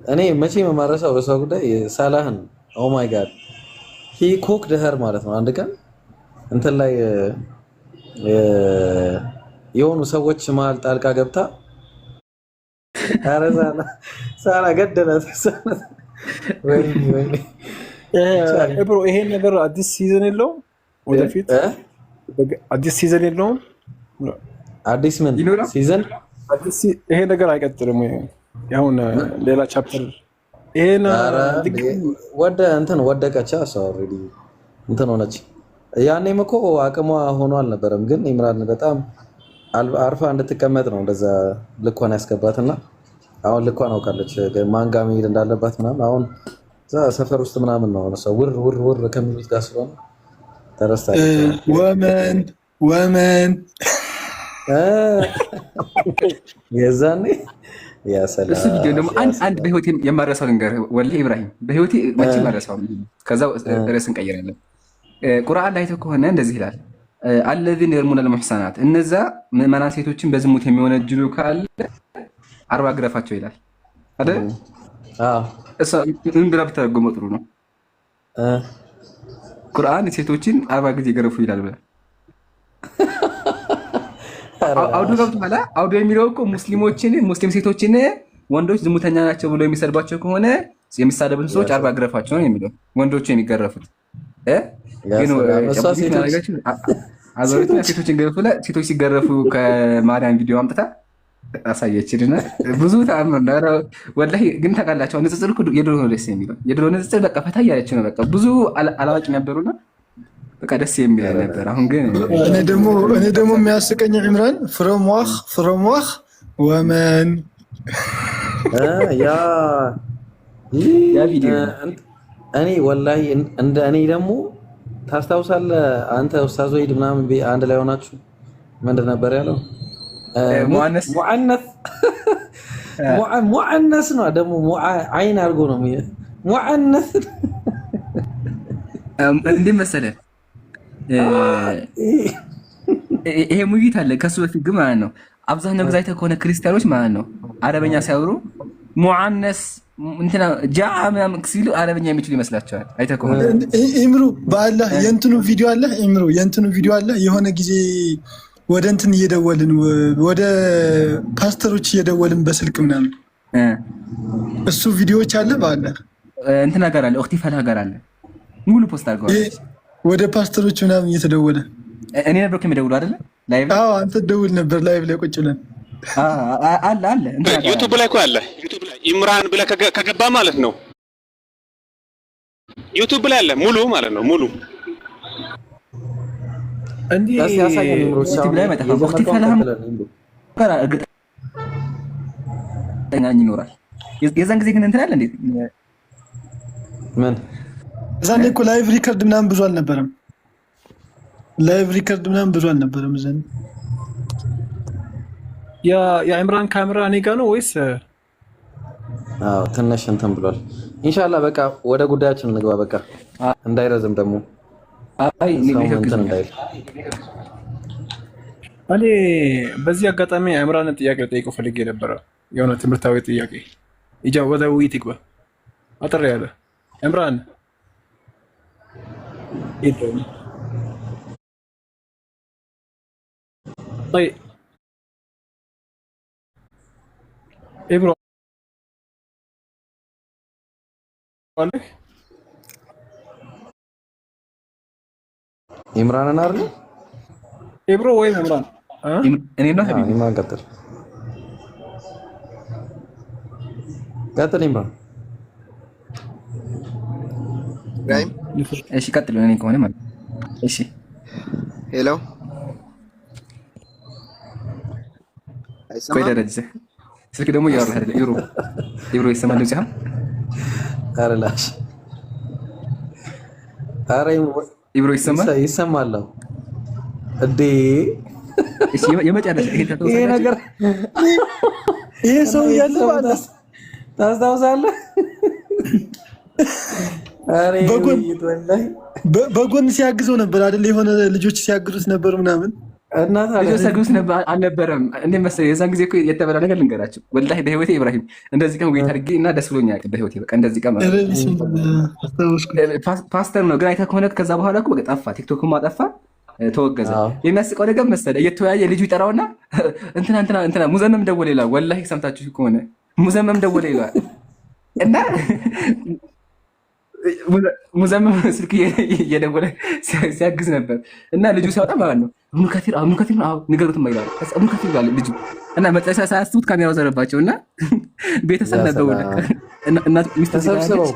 እኔ መቼም የማረሳው በሷ ጉዳይ ሳላህን ኦ ማይ ጋድ ሂ ኩክ ደህር ማለት ነው። አንድ ቀን እንትን ላይ የሆኑ ሰዎች መሀል ጣልቃ ገብታ አረዛና ሳላ ገደላት። ወይኔ ብሮ ይሄን ነገር አዲስ ሲዝን የለውም ወደፊት አዲስ ሲዝን የለውም። አዲስ ምን ሲዝን? ይሄ ነገር አይቀጥልም ወይ? አሁን ሌላ ቻፕተር ይሄን ወደ እንትን ወደቀች። ሰው ኦልሬዲ እንትን ሆነች። ያኔም እኮ አቅሟ ሆኖ አልነበረም፣ ግን ኢምራን በጣም አርፋ እንድትቀመጥ ነው እንደዛ ልኳን ያስገባትና አሁን ልኳን አውቃለች ማን ጋር መሄድ እንዳለባት ምናምን። አሁን እዛ ሰፈር ውስጥ ምናምን ነው ሰው ውር ከሚሉት ጋር ስለሆነ ተረስታለች። ወመን የዛኔ ያሰላ እሱ ቪዲዮ ደግሞ አንድ በህይወቴ የማረሳው ነገር ወላሂ ኢብራሂም በህይወቴ መቼ ማረሳው። ከዛው ርዕስ እንቀይራለን። ቁርአን ላይ ከሆነ እንደዚህ ይላል አለዚነ የርሙነ ለሙህሰናት እነዛ ምዕመናን ሴቶችን በዝሙት የሚወነጅሉ ካለ 40 ግረፋቸው ይላል አይደል? እሷ ምን ብላ ብትተረጎመው ጥሩ ነው? ቁርአን ሴቶችን 40 ጊዜ ገረፉ ይላል ብላ አውዱ ገብቷል። አውዱ የሚለው እኮ ሙስሊም ሴቶችን ወንዶች ዝሙተኛ ናቸው ብሎ የሚሰድባቸው ከሆነ የሚሳደቡትን ሰዎች 40 ግረፋቸው ነው የሚለው ወንዶቹ የሚገረፉት ግን ሴቶችን ገረፉ። ሴቶች ሲገረፉ ከማርያም ቪዲዮ አምጥታ አሳየችልና ብዙ ተአምር ነው ወላሂ። ግን ታውቃላችሁ ንጽጽር እኮ የድሮ ነው ደስ የሚለው። የድሮ ንጽጽር በቃ ፈታ እያለች ነው። በቃ ብዙ አላዋቂ ነበሩና በቃ ደስ የሚል ነበር። አሁን ግን እኔ ደግሞ የሚያስቀኝ ኢምራን ፍሮምዋህ ወመን ያ ቪዲዮ እኔ ወላሂ እንደ እኔ ደግሞ ታስታውሳለህ አንተ ኡስታዝ ወይድ ምናምን አንድ ላይ ሆናችሁ ምንድን ነበር ያለው? ሙዓነስ ነው ደግሞ አይን አድርጎ ነው ሙዓነስ እንዴ መሰለህ ይሄ ሙቪት አለ ከሱ በፊት ግን ማለት ነው አብዛኛው ጊዜ አይተህ ከሆነ ክርስቲያኖች ማለት ነው አረበኛ ሲያወሩ ሙዓነስ እንትና ጃአ ምናምን ሲሉ አረበኛ የሚችሉ ይመስላቸዋል። አይተህ ከሆነ ኢምሩ በአላህ የእንትኑ ቪዲዮ አለ የሆነ ጊዜ ወደ እንትን እየደወልን ወደ ፓስተሮች እየደወልን በስልክ ምናምን እሱ ቪዲዮዎች አለ በአላህ እንትና ጋር አለ ኦክቲ ፈላ ጋር አለ ሙሉ ፖስት አድርገዋል። ወደ ፓስተሮች ምናምን እየተደወለ እኔ ነበር ከሚደውሉ አይደለ? ላይቭ አንተ ደውል ነበር ላይቭ ላይ ቁጭ ብለን አለ ዩቲዩብ ላይ እኮ አለ። ዩቲዩብ ላይ ኢምራን ብለህ ከገባ ማለት ነው ዩቲዩብ ላይ አለ ሙሉ ማለት ነው ሙሉ እንዴ ዩቲዩብ ላይ መጣ ወቅት ፈላም ጋር እርግጠኛ ይኖራል። የዛን ጊዜ ግን እንትን አለ እንዴ ምን እዛኔ እኮ ላይቭ ሪከርድ ምናምን ብዙ አልነበረም። ዘን ያ ኢምራን ካሜራ እኔ ጋር ነው ወይስ? አዎ ትንሽ እንትን ብሏል። ኢንሻአላህ በቃ ወደ ጉዳያችን እንግባ። በቃ እንዳይረዝም ደግሞ አይ እንትን እንዳይል እኔ በዚህ አጋጣሚ ኢምራን ጥያቄ ጠይቀው ፈልጌ ነበር። የሆነ ትምህርታዊ ጥያቄ ወደ ውይይት ይግባ። አጥር ያለ ኢምራን طيب إبرو ኢምራን አናር إبرو وين إمران؟ እኔ ነው ሀቢብ ኢምራን ቀጥል ኢምራን رايم እሺ ቀጥል እኔ ከሆነ ማለት እሺ ሄሎ ቆይ ደረጀ ስልክ ደግሞ እያወራህ አይደል? ኢብሮ ይሰማል ልጅ አረላሽ አረ ኢብሮ ይሰማል እንዴ? እሺ የመጨረሻ ይሄ ነገር ይሄ ሰው ያለ ማለት ታስታውሳለህ? በጎን ሲያግዘው ነበር አይደል? የሆነ ልጆች ሲያግዙት ነበር ምናምን ልጆች ሰግዱት አልነበረም እንዴ መሰለኝ። የዛን ጊዜ እኮ የተበላ ነገር ልንገራቸው ወላሂ በህይወቴ ኢብራሂም እንደዚህ ቀን ውይይት አድርጌ እና ደስ ብሎኝ አያውቅም በህይወቴ። በቃ እንደዚህ ቀን ፓስተር ነው ግን አይተህ ከሆነ ከዛ በኋላ እኮ በቃ ጠፋ፣ ቲክቶክም አጠፋ፣ ተወገዘ። የሚያስቀው ነገር መሰለህ እየተወያየ ልጁ ይጠራውና እንትና ሙዘመም ደወለ ይላል። ወላሂ ሰምታችሁ ከሆነ ሙዘመም ደወለ ይላል እና ሙዘመም ስልክ እየደወለ ሲያግዝ ነበር እና ልጁ ሲያወጣ ማለት ነው እብኑ ከቲር ንገሩት ይላል እብኑ ከቲር ይላል ልጁ እና መጨረሻ ሳያስቡት ካሜራው ዘረባቸው እና ቤተሰብ ነበሩ እና ሚስት ተሰብስበው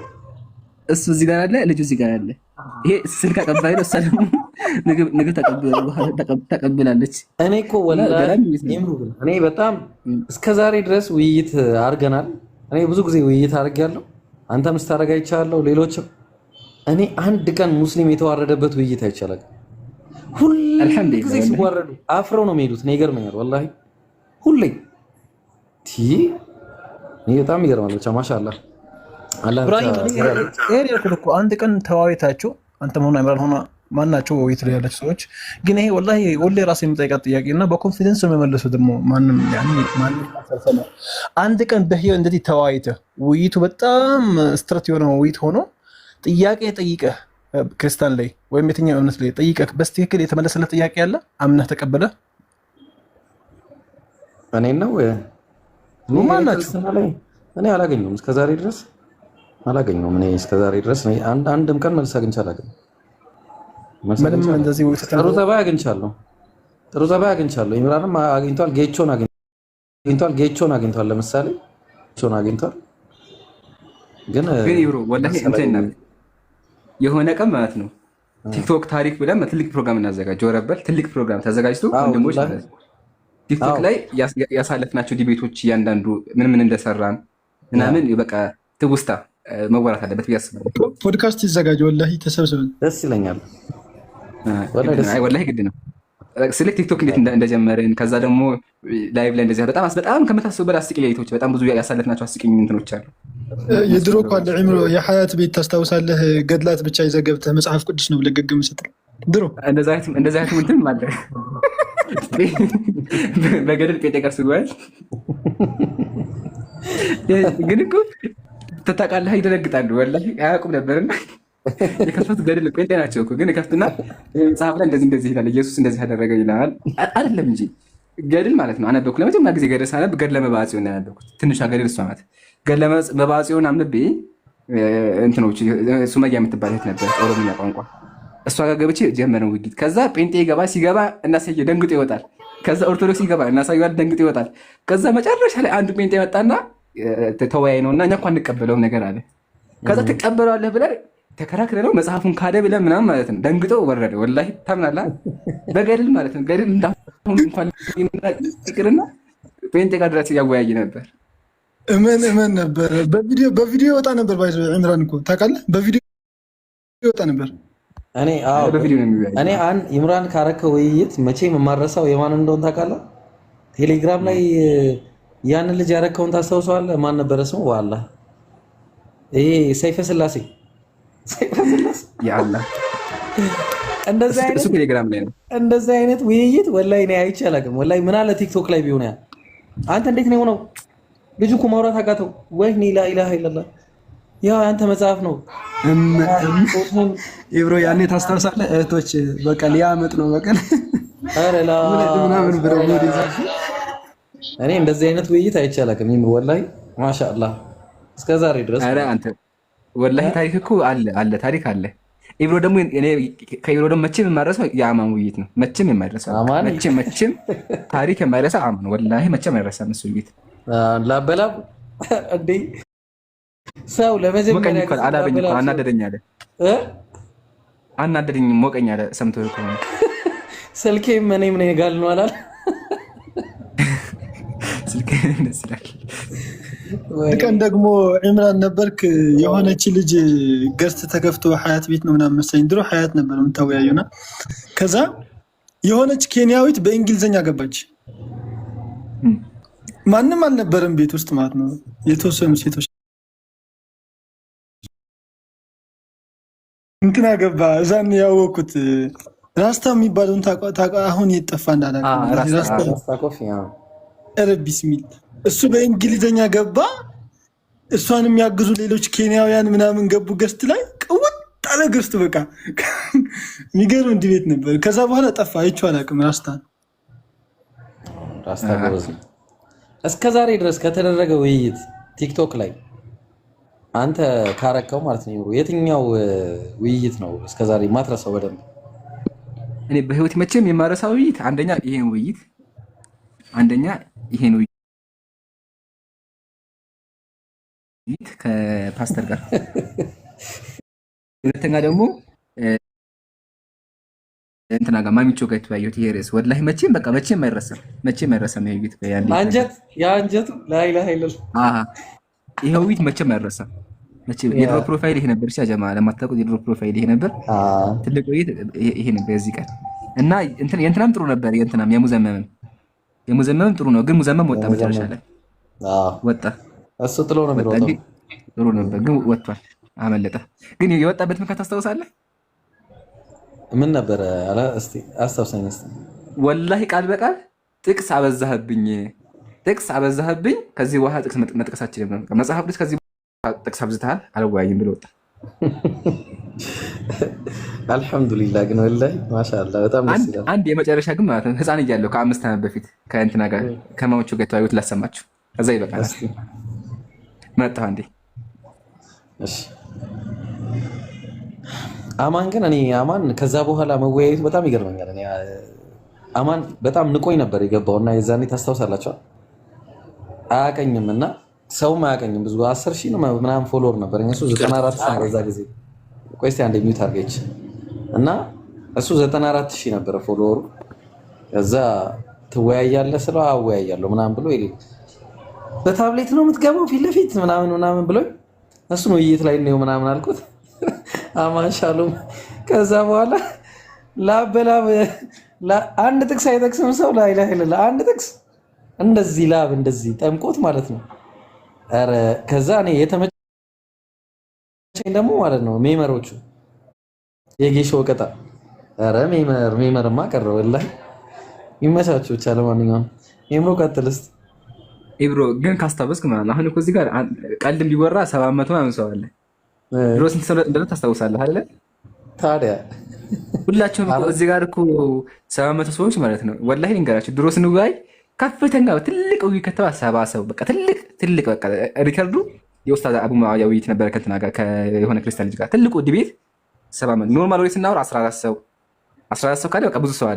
እሱ እዚህ ጋር አለ፣ ልጁ እዚህ ጋር አለ። ይሄ ስልክ አቀባይ ነው፣ ሰለሙ ምግብ ተቀብላለች። እኔ እኮ ወላሂ እኔ በጣም እስከዛሬ ድረስ ውይይት አድርገናል። እኔ ብዙ ጊዜ ውይይት አድርጌያለሁ። አንተም ስታደርግ አይቻለሁ፣ ሌሎችም። እኔ አንድ ቀን ሙስሊም የተዋረደበት ውይይት አይቻለሁ። ሁሌ ጊዜ ሲዋረዱ አፍረው ነው የሚሄዱት። እኔ ይገርመኛል ወላሂ ሁሌ በጣም ይገርማል። ብቻ ማሻአላህ እኮ አንድ ቀን ተዋይታችሁ አንተ መሆኑ አይምራን ሆነ ማናቸው ውይይት ላይ ያላችሁ ሰዎች ግን ይሄ ወላሂ ወሌ ራሴ የምጠይቃት ጥያቄ እና በኮንፊደንስ ነው የመለሱ። ደግሞ ማንም አንድ ቀን በህይወት እንደዚህ ተዋይተህ ውይይቱ በጣም ስትረት የሆነ ውይይት ሆኖ ጥያቄ ጠይቀህ ክርስቲያን ላይ ወይም የትኛው እምነት ላይ ጠይቀህ በስትክክል የተመለሰለት ጥያቄ ያለ አምነህ ተቀበለ እኔ ነው ማናችሁ? እኔ አላገኘሁም እስከዛሬ ድረስ አላገኘሁም። እኔ እስከዛሬ ድረስ አንድም ቀን መልስ አግኝቼ አላገኘሁም። ምንም እንደዚህ ጥሩ ዘባ አግኝቻለሁ። ጥሩ ዘባ አግኝቻለሁ። ኢምራንም አግኝቷል። ጌቾን አግኝቷል። ለምሳሌ ጌቾን አግኝቷል። ግን ይብሮ ወላሂ እንትን የሆነ ቀን ማለት ነው ቲክቶክ ታሪክ ብለን ትልቅ ፕሮግራም እናዘጋጀው ረበል ትልቅ ፕሮግራም ተዘጋጅቶ ወንድሞች ቲክቶክ ላይ ያሳለፍናቸው ዲቤቶች እያንዳንዱ ምን እንደሰራን ምናምን በቃ ትውስታ መወራት አለበት ብዬ አስባለሁ። ፖድካስት ይዘጋጅ። ወላሂ ተሰብስበን ደስ ይለኛል። ወላሂ ግድ ነው። ስለ ቲክቶክ እንዴት እንደጀመርን ከዛ ደግሞ ላይቭ ላይ እንደዚህ በጣም ከምታስበው በላይ አስቂኝ ሌሊቶች በጣም ብዙ ያሳለፍናቸው አስቂኝ እንትኖች አሉ። የድሮ እኮ አለ ዒምሮ የሐያት ቤት ታስታውሳለህ? ገድላት ብቻ ይዘህ ገብተህ መጽሐፍ ቅዱስ ነው ብለህ ገግም ስትል ድሮ እንደዛ አይነት እንትን አለ። በገደል ጴንጤ ጋር ስጓዝ ግን እኮ ተታውቃለህ፣ ይደነግጣሉ። ወላሂ አያውቁም ነበርና የከፈቱት ገድል ጴንጤ ናቸው እኮ ግን ከፍትና መጽሐፍ ላይ እንደዚህ ይላል፣ ኢየሱስ እንደዚህ ያደረገ ይላል አይደለም እንጂ ገድል ማለት ነው። አነበብኩ ለመጀመሪያ ጊዜ ገድል ሳነብ ገድለ መባጽዮን ያነበብኩት ትንሿ ገድል እሷ ናት። ገድለ መባጽዮን አንብቤ እንትኖች ሱመያ የምትባል እህት ነበር ኦሮምኛ ቋንቋ እሷ ጋር ገብቼ ጀመረን ውይይት። ከዛ ጴንጤ ሲገባ እናሳየው ደንግጦ ይወጣል። ከዛ ኦርቶዶክስ ይገባ እናሳየዋል ደንግጦ ይወጣል። ከዛ መጨረሻ ላይ አንዱ ጴንጤ መጣና ተወያይ ነውና እኛ እንኳን እንቀበለውም ነገር አለ። ከዛ ትቀበለዋለህ ብለን ተከራክረ ነው መጽሐፉን ካደ ብለን ምናምን ማለት ነው። ደንግጦ ወረደ። ወላሂ ታምናለህ? በገድል ማለት ነው። ገድል እንዳሁን እንኳን ይቅርና ጴንጤ ጋር ድረስ ያወያይ ነበር። እመን ነበር። በቪዲዮ ይወጣ ነበር። ባይዞ ኢምራን እኮ ታውቃለህ፣ በቪዲዮ ይወጣ ነበር። እኔ ኢምራን ካረከ ውይይት መቼም የማረሳው የማን እንደሆነ ታውቃለህ? ቴሌግራም ላይ ያንን ልጅ ያረከውን ታስታውሰዋለህ? ማን ነበረ ስሙ? ዋላ ይሄ ሰይፈ ስላሴ ያአላህ እንደዚህ አይነት ውይይት ወላሂ እኔ አይቼ አላውቅም። ወላሂ ምን አለ ቲክቶክ ላይ ቢሆን ያ አንተ እንዴት ነው የሆነው? ልጁ እኮ ማውራት አቃተው። ወይኔ ላ ኢላሃ ኢለላህ ያው አንተ መጽሐፍ ነው ኢብሮ ያኔ ታስታውሳለህ? እህቶች በቃ ሊያመጥ ነው በቀን ምናምን ብለው እኔ እንደዚህ አይነት ውይይት አይቼ አላውቅም። ወላሂ ማሻአላህ እስከዛሬ ድረስ ኧረ አንተ ወላሂ ታሪክ እኮ አለ ታሪክ አለ። ኢብሮ ደግሞ ከኢብሮ ደግሞ መቼም የማይረሳው የአማን ውይይት ነው። መቼም የማይረሳው መቼም ታሪክ የማይረሳ አማን ወላሂ መቼም አይረሳም እሱ ውይይት። ላበላብ እንዴ ሰው ለመጀመሪያ አናደደኝ ሞቀኝ አለ። ሰምቶ ከሆነ ስልኬም እኔም ነኝ ጋል ነው አላል ስልኬ ደስ ይላል። ቀን ደግሞ ኢምራን ነበርክ የሆነች ልጅ ገዝት ተከፍቶ ሐያት ቤት ነው ምናምን መሰለኝ። ድሮ ሐያት ነበር የምታወያዩና ከዛ የሆነች ኬንያዊት በእንግሊዝኛ ገባች። ማንም አልነበረም ቤት ውስጥ ማለት ነው። የተወሰኑ ሴቶች እንትና ገባ። እዛን ያወኩት ራስታ የሚባለውን አሁን የጠፋ እንዳላውቅም ራስታ ኮፊ ረቢስ ሚል እሱ በእንግሊዘኛ ገባ። እሷን የሚያግዙ ሌሎች ኬንያውያን ምናምን ገቡ። ገስት ላይ ቅውጥ አለ ገስት በቃ የሚገርም ዲቤት ነበር። ከዛ በኋላ ጠፋ። አይቼው አላውቅም። ራስታ ጎበዝ ነው። እስከ ዛሬ ድረስ ከተደረገ ውይይት ቲክቶክ ላይ አንተ ካረከው ማለት ነው የትኛው ውይይት ነው እስከ ዛሬ ማትረሳው በደንብ? እኔ በህይወት መቼም የማረሳው ውይይት አንደኛ ይሄን ውይይት ከፓስተር ጋር፣ ሁለተኛ ደግሞ እንትና ጋር ማሚቾ ጋር የተወያየሁት ይሄ ርዕስ ወላሂ መቼም አይረሳም። ይሄ ውይይት አንጀቱ ላይ ይሄ ውይይት መቼም አይረሳም። የድሮ ፕሮፋይል ይሄ ነበር። ጀማ ለማታውቁት የድሮ ፕሮፋይል ይሄ ነበር። ትልቅ ውይይት ይሄ ነበር የዚህ ቀን እና የእንትናም ጥሩ ነበር። የሙዘመምም ጥሩ ነው፣ ግን ሙዘመም ወጣ መጨረሻ ላይ ወጣ። እሱ ጥሎ ነው የሚሮጠው። ጥሩ ነበር ግን ወጥቷል፣ አመለጠ። ግን የወጣበት ምክንያት ታስታውሳለህ? ምን ነበር? እስቲ አስታውሰኝ። ወላሂ ቃል በቃል ጥቅስ አበዛህብኝ፣ ከዚህ በኋላ ጥቅስ መጥቀሳችን ነው። መጽሐፍ ቅዱስ ከዚህ በኋላ ጥቅስ አብዝተሃል፣ አልወያይም ብሎ ወጣ። አልሐምዱሊላህ። ግን ወላሂ ማሻአላህ በጣም ደስ ይላል። አንድ የመጨረሻ ግን ማለት ነው ህፃን እያለሁ ከ5 ዓመት በፊት ከእንትና ጋር ከማዎቹ ጋር ተዋዩት ላሰማችሁ። ከዛ ይበቃል። መጣሁ አንዴ። እሺ አማን ግን አማን ከዛ በኋላ መወያየቱ በጣም ይገርመኛል። አማን በጣም ንቆኝ ነበር የገባውና የዛኔ ታስታውሳላችሁ አያቀኝም እና ሰውም አያቀኝም። ብዙ 10,000 ነው ምናምን ፎሎወር ነበር። እሱ 94,000 በዛ ጊዜ ቆይ እስቲ አንዴ ሚውት አድርገች እና እሱ 94,000 ነበር ፎሎወሩ። ከዛ ትወያያለህ ስለው አወያያለሁ ምናምን ብሎ በታብሌት ነው የምትገባው ፊት ለፊት ምናምን ብሎ እሱ ነው ውይይት ላይ ነው ምናምን አልኩት። አማሻሉም ከዛ በኋላ ላበላብ አንድ ጥቅስ አይጠቅስም ሰው ላይ አንድ ጥቅስ እንደዚህ ላብ እንደዚህ ጠምቆት ማለት ነው። ኧረ ከዛ እኔ የተመቸኝ ደግሞ ማለት ነው ሜመሮቹ የጌሾ ወቀጣ። ኧረ ሜመርማ ቀረ ወላሂ ይመቻችሁ። ብቻ ለማንኛውም ሜምሮ ቀጥል እስኪ። ኢብሮ ግን ካስታወስክ ማለት ነው አሁን እኮ እዚህ ጋር ቀልድም ቢወራ 700 ምናምን ሰው አለ። ድሮ ስንት ሰው እንደሆነ ታስታውሳለህ አይደለ? ታዲያ ሁላችሁም እኮ እዚህ ጋር እኮ 700 ሰዎች ማለት ነው። ወላሂ ልንገራችሁ ድሮ ስንወያይ ከፍተኛ ትልቅ ውይይት ከተባ 70 ሰው በቃ ትልቅ በቃ ሪከርዱ የኡስታዝ አቡ ሙአዊያ ውይይት ነበረ ከእንትና ጋር የሆነ ክርስቲያን ልጅ ጋር ትልቁ ዲቤት 700። ኖርማል ወሬ ስናወራ 14 ሰው ካለ በቃ ብዙ ሰው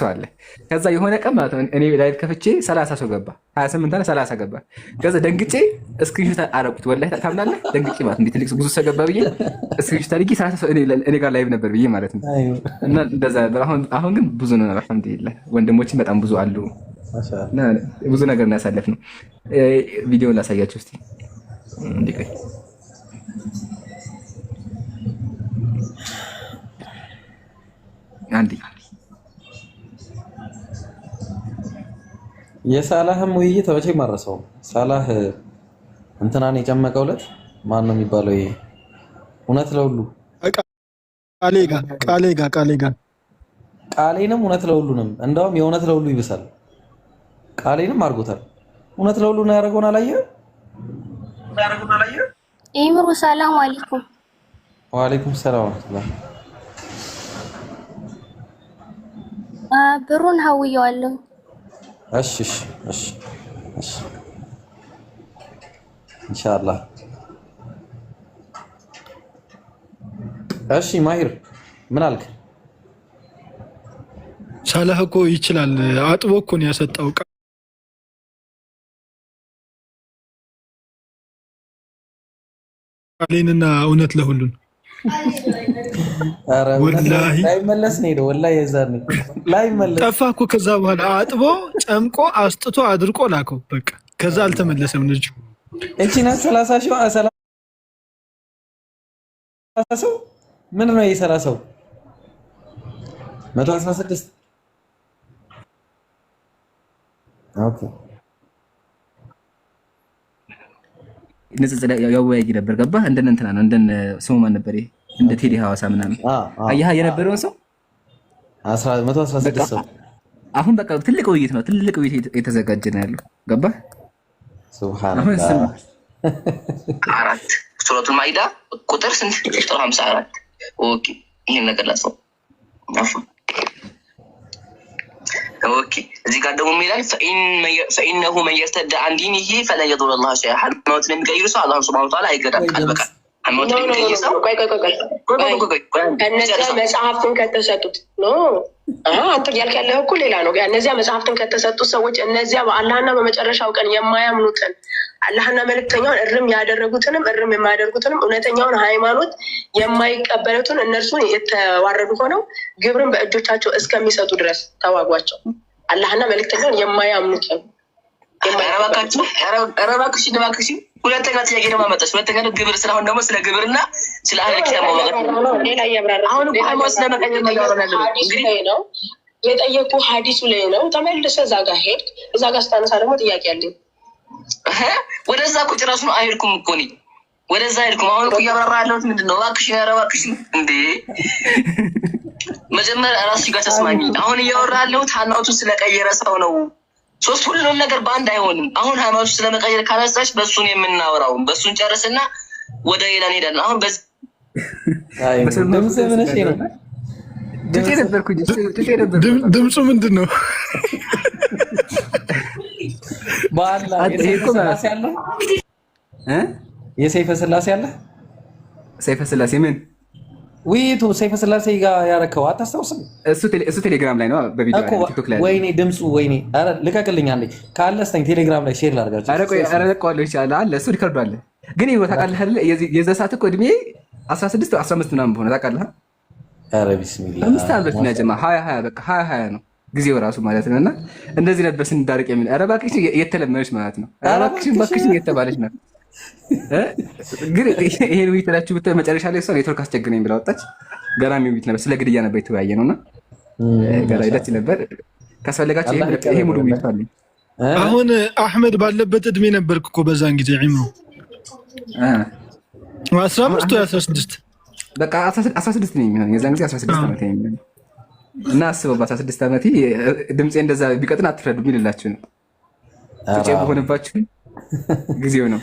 አለ። ከዛ የሆነ ቀን ማለት ነው እኔ ላይቭ ከፍቼ 30 ሰው ገባ፣ 28 እና 30 ገባ። ከዛ ደንግጬ እስክሪንሾት አደረኩት። ወላሂ ታምናለህ? ደንግጬ ማለት ነው ትልቅ ብዙ ሰው ገባ ብዬ እስክሪንሾት አድርጌ 30 ሰው እኔ ጋር ላይቭ ነበር ብዬ ማለት ነው። እና እንደዛ ነበር። አሁን ግን ብዙ ነው አልሐምዱሊላህ። ወንድሞችን በጣም ብዙ አሉ። ብዙ ነገር ነው ያሳለፍነው። ቪዲዮውን ላሳያችሁ እስቲ እንዲቆይ አንዴ። የሳላህም ውይይት መቼ ማረሰው። ሳላህ እንትናን የጨመቀው ዕለት ማን ነው የሚባለው? ይሄ እውነት ለሁሉ ቃሌንም እውነት ለሁሉንም እንደውም የእውነት ለሁሉ ይብሳል። ቃሌንም አድርጎታል። እውነት ለሁሉ ነው ያደረገውን አላየህ? ኢምሩ ሰላም አለይኩም። ወአለይኩም ሰላም ወራህመቱላህ። ብሩን ሀውየዋለሁ። እሺ ኢንሻአላህ። እሺ ማሂር ምን አልክ? ሳላህ እኮ ይችላል። አጥቦ እኮ ነው ያሰጣው ቃሌንና እውነት ለሁሉን። አረ ወላሂ ላይመለስ ነው ሄዶ ወላሂ የዛኔ ላይመለስ ጠፋ እኮ። ከዛ በኋላ አጥቦ ጨምቆ አስጥቶ አድርቆ ላከው። በቃ ከዛ አልተመለሰም ልጁ። እቺ ናት 30 ሰው ምን ነው የ30 116 ኦኬ። ንጽጽር ያወያይ ነበር ገባህ? እንደነ እንትና ነው እንደነ ስሙ ማን ነበር? እንደ ቴዲ ሐዋሳ ምናምን አያህ የነበረውን ሰው 116 ሰው አሁን በቃ ትልቅ ውይይት ነው። ትልቅ ውይይት የተዘጋጀ ነው ያለው። ገባህ? ሱብሃንአላህ። 4 ሱረቱል ማኢዳ ቁጥር ስንት? ቁጥር 54 ኦኬ። ይሄን ነገር ላሰው አፉ ኦኬ። እዚህ ጋር ደግሞ ይላል ፈኢነሁ መን የርተደ አን ዲኒሂ ፈለን የዱረ አላህ ሸይአ። ሃይማኖትን የሚቀይር ሰው አላህ ሱብሃነሁ ወተዓላ አይገዳም። ቃል በቃል ሃይማኖትን የሚቀይር ሰው እነዚያ መጽሐፍትን ከተሰጡት አንተ እያልክ ያለህ እኮ ሌላ ነው። እነዚያ መጽሐፍትን ከተሰጡት ሰዎች እነዚያ በአላህና በመጨረሻው ቀን የማያምኑትን አላህና መልእክተኛውን እርም ያደረጉትንም እርም የማያደርጉትንም እውነተኛውን ሃይማኖት የማይቀበሉትን እነርሱን የተዋረዱ ሆነው ግብርን በእጆቻቸው እስከሚሰጡ ድረስ ተዋጓቸው። አላህና መልእክተኛውን የማያምኑትን እባክሽ ሁለተኛ ጥያቄ ደግሞ አመጣሽ። ሁለተኛ ግብር ስለሆነ ደግሞ ስለ ግብርና ስለ አህለ ኪታብ ሌላ እያብራራ አሁን ነው የጠየቁ ሀዲሱ ላይ ነው። ተመልሰህ እዛ ጋር ሄድክ። እዛ ጋር ስታነሳ ደግሞ ጥያቄ አለኝ። ወደዛ እኮ ጭራሹን አይሄድኩም እኮ እኔ ወደዛ አይሄድኩም። አሁን እኮ እያብራራ ያለሁት ምንድን ነው? እባክሽ ኧረ እባክሽ እንዴ መጀመሪያ እራስሽ ጋር ተስማሚ። አሁን እያወራ ያለሁት ሃይማኖቱን ስለቀየረ ሰው ነው። ሶስት ሁሉም ነገር በአንድ አይሆንም። አሁን ሃይማኖቱ ስለመቀየር ካነሳሽ በሱን የምናወራው በሱን ጨርስና ወደ ሌላ እንሄዳለን። አሁን በዚህ ድምፁ ምንድን ነው? የሰይፈ ስላሴ አለ። ሰይፈ ስላሴ ምን ውይይቱ ሰይፈ ስላሴ ጋር ያረከው አታስታውስም? እሱ ቴሌግራም ላይ ነው በቪዲዮ ቲክቶክ ላይ። ወይኔ ድምፁ ወይኔ! ኧረ ልቀቅልኝ አንዴ ካለ እስኪ ቴሌግራም ላይ ሼር ላድርጋችሁ። ኧረ ለቀዋለሁ ይችላል አለ እሱ ሪከርዱ አለ። ግን ይኸው ታውቃለህ አይደል የዛ ሰዓት እኮ እድሜ 16 15 ምናምን በሆነ ታውቃለህ። ኧረ ቢስሚላህ 5 ዓመት ነው ያጀማ 20 በቃ 20 ነው ጊዜው ራሱ ማለት ነው። እና እንደዚህ ነበር ስንዳርቅ የሚል ኧረ እባክሽ እየተለመደች ማለት ነው። ኧረ እባክሽ እየተባለች ነው። ግን ይሄን ውይይት እላችሁ ብታይ መጨረሻ ላይ እሷ ኔትወርክ አስቸግረኝ ብላ ወጣች። ገራሚ ውይይት ነበር። ስለ ግድያ ነበር የተወያየ ነውና ገራሚ ደስ ነበር። ካስፈለጋችሁ ይሄ ሙሉ ውይይት አለ። አሁን አህመድ ባለበት እድሜ ነበርክ እኮ በዛን ጊዜ ዒምሩ 15 ወይ 16 በቃ 16 ነው የሚሆነው የዛን ጊዜ 16 ዓመት ነው የሚሆነው። እና አስበው በ16 ዓመቴ ድምጼ እንደዛ ቢቀጥን አትፍረዱ የሚልላችሁ ነው። ጭጭ በሆነባችሁ ጊዜው ነው።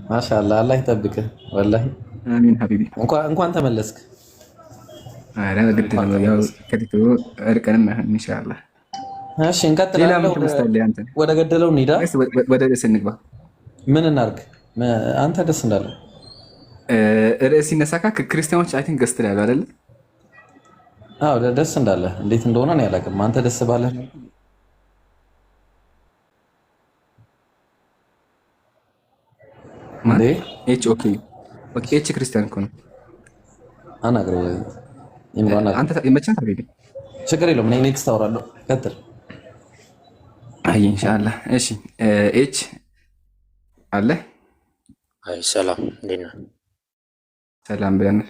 ማሻአላህ አላህ ይጠብቅህ። ወላሂ አሚን ሀቢቢ። እንኳን ተመለስክ። አረ ግድ ነው ያው ከዲቱ እርቀንም ኢንሻአላህ። እሺ እንቀጥላለን። ወደ ገደለው እንሂዳ። ወደ ርዕስ እንግባ። ምን እናድርግ? አንተ ደስ እንዳለ ርዕስ ሲነሳካ ክርስቲያኖች አይ ቲንክ ገስት ላይ ያለው አይደል? አዎ ደስ እንዳለ እንዴት እንደሆነ ነው ያላቅም። አንተ ደስ ባለህ ማን ኤች ኦኬ ኤች ክርስቲያን እኮ ነው። አናግረው ይምራና አንተ ይመችህ ታዲያ ችግር የለውም። እኔ ኔክስት አወራለሁ። ቀጥል። አይ ኢንሻአላህ። እሺ ኤች አለ። አይ ሰላም፣ እንዴት ነህ? ሰላም ብለናል።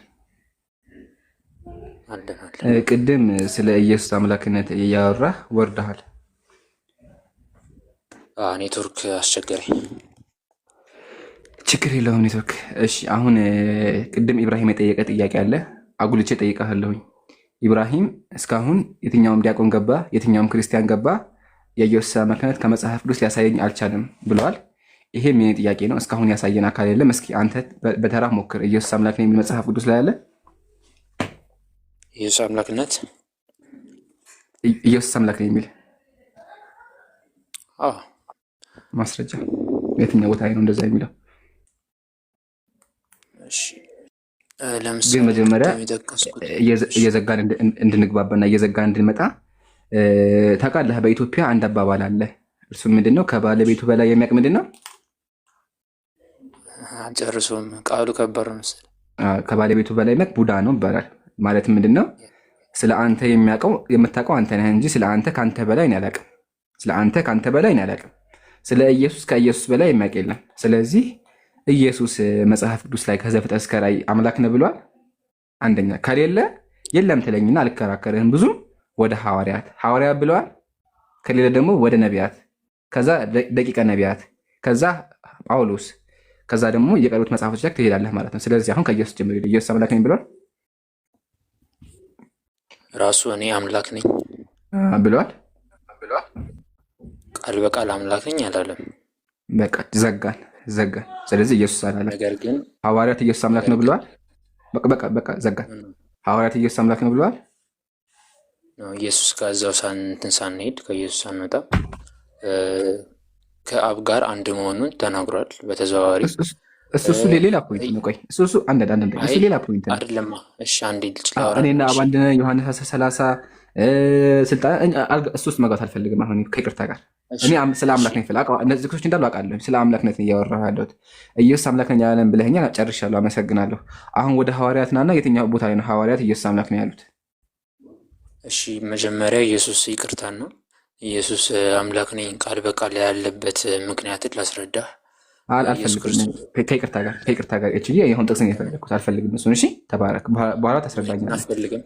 ቅድም ስለ ኢየሱስ አምላክነት እያወራህ ወርደሃል። ኔትወርክ አስቸገረኝ። ችግር የለውም ኔትወርክ። እሺ አሁን ቅድም ኢብራሂም የጠየቀ ጥያቄ አለ። አጉልቼ ጠይቀሃለሁኝ። ኢብራሂም እስካሁን የትኛውም ዲያቆን ገባ፣ የትኛውም ክርስቲያን ገባ የኢየሱስ አምላክነት ከመጽሐፍ ቅዱስ ሊያሳየኝ አልቻለም ብለዋል። ይሄም የኔ ጥያቄ ነው። እስካሁን ያሳየን አካል የለም። እስኪ አንተ በተራ ሞክር። ኢየሱስ አምላክ ነው የሚል መጽሐፍ ቅዱስ ላይ አለ? ኢየሱስ አምላክነት ኢየሱስ አምላክ ነው የሚል ማስረጃ የትኛው ቦታ ነው እንደዛ የሚለው? ግን መጀመሪያ እየዘጋን እንድንግባባና እየዘጋን እንድንመጣ ታውቃለህ፣ በኢትዮጵያ አንድ አባባል አለ። እርሱም ምንድን ነው? ከባለቤቱ በላይ የሚያውቅ ምንድን ነው? ጨርሶም ቃሉ ከባድ ነው መሰለኝ። ከባለቤቱ በላይ የሚያውቅ ቡዳ ነው ይባላል። ማለት ምንድን ነው? ስለ አንተ የምታውቀው አንተ ነህ እንጂ ስለ አንተ ከአንተ በላይ እኔ አላውቅም። ስለ አንተ ከአንተ በላይ እኔ አላውቅም። ስለ ኢየሱስ ከኢየሱስ በላይ የሚያውቅ የለም። ስለዚህ ኢየሱስ መጽሐፍ ቅዱስ ላይ ከዘፍጥረት እስከ ራዕይ አምላክ ነው ብሏል? አንደኛ ከሌለ የለም ትለኝና አልከራከርህም። ብዙም ወደ ሐዋርያት ብለዋል። ከሌለ ደግሞ ወደ ነቢያት፣ ከዛ ደቂቀ ነቢያት፣ ከዛ ጳውሎስ፣ ከዛ ደግሞ የቀሩት መጽሐፎች ላይ ትሄዳለህ ማለት ነው። ስለዚህ አሁን ከኢየሱስ ጀምር። ኢየሱስ አምላክ ነኝ ብሏል? ራሱ እኔ አምላክ ነኝ ብለዋል። ቃል በቃል አምላክ ነኝ አላለም። በቃ ዘጋን። ስለዚህ ኢየሱስ አላለም። ነገር ግን ሐዋርያት ኢየሱስ አምላክ ነው ብለዋል። በቃ ዘጋን። ሐዋርያት ኢየሱስ አምላክ ነው ብለዋል። ኢየሱስ ጋር እዛው ሳንሄድ ከኢየሱስ ሳንወጣ ከአብ ጋር አንድ መሆኑን ተናግሯል በተዘዋዋሪ። እሱ ሌላ ፖይንት ነው። ቆይ እሱ አንድ እሱ ሌላ ፖይንት ነው አይደለም። እሺ አንዴ እኔና አብ አንድ ነን። ዮሐንስ 30 ስልጣን እሱ ውስጥ መግባት አልፈልግም። አሁን ከይቅርታ ጋር እኔ ስለ አምላክ ነኝ እነዚህ ክሶች እንዳሉ አውቃለሁ። ስለ አምላክነት እያወራሁ ያለሁት ኢየሱስ አምላክ ነኝ ያለን ብለኸኛል። ጨርሻለሁ። አመሰግናለሁ። አሁን ወደ ሐዋርያት ናና የትኛው ቦታ ላይ ነው ሐዋርያት ኢየሱስ አምላክ ነው ያሉት? እሺ መጀመሪያ ኢየሱስ ይቅርታን ነው ኢየሱስ አምላክ ነኝ ቃል በቃል ያለበት ምክንያትን ላስረዳህ። አልፈልግም። ከይቅርታ ጋር እቺ ይሁን ጥቅስ ነው የፈለኩት። አልፈልግም እሱን። እሺ ተባረክ። በኋላ ታስረዳኛለህ።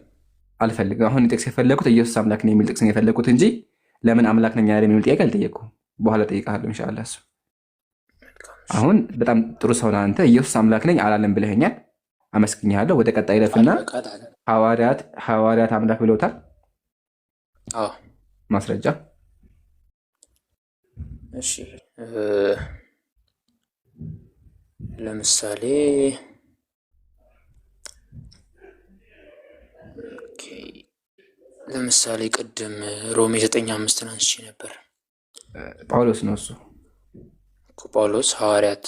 አልፈልግም። አሁን ጥቅስ የፈለኩት ኢየሱስ አምላክ ነኝ የሚል ጥቅስ ነው የፈለኩት እንጂ ለምን አምላክ ነኝ ያለ የሚል ጥያቄ አልጠየቅኩም። በኋላ ጠይቃለሁ ኢንሻአላህ። እሱ አሁን በጣም ጥሩ ሰው ነህ አንተ። ኢየሱስ አምላክ ነኝ አላለም ብለኸኛል። አመስግኛለሁ። ወደ ቀጣይ ለፍና ሐዋርያት አምላክ ብለውታል። አዎ ማስረጃ። እሺ ለምሳሌ ቅድም ሮሜ 9:5 አንስቼ ነበር። ጳውሎስ ነው እሱ። ጳውሎስ ሐዋርያት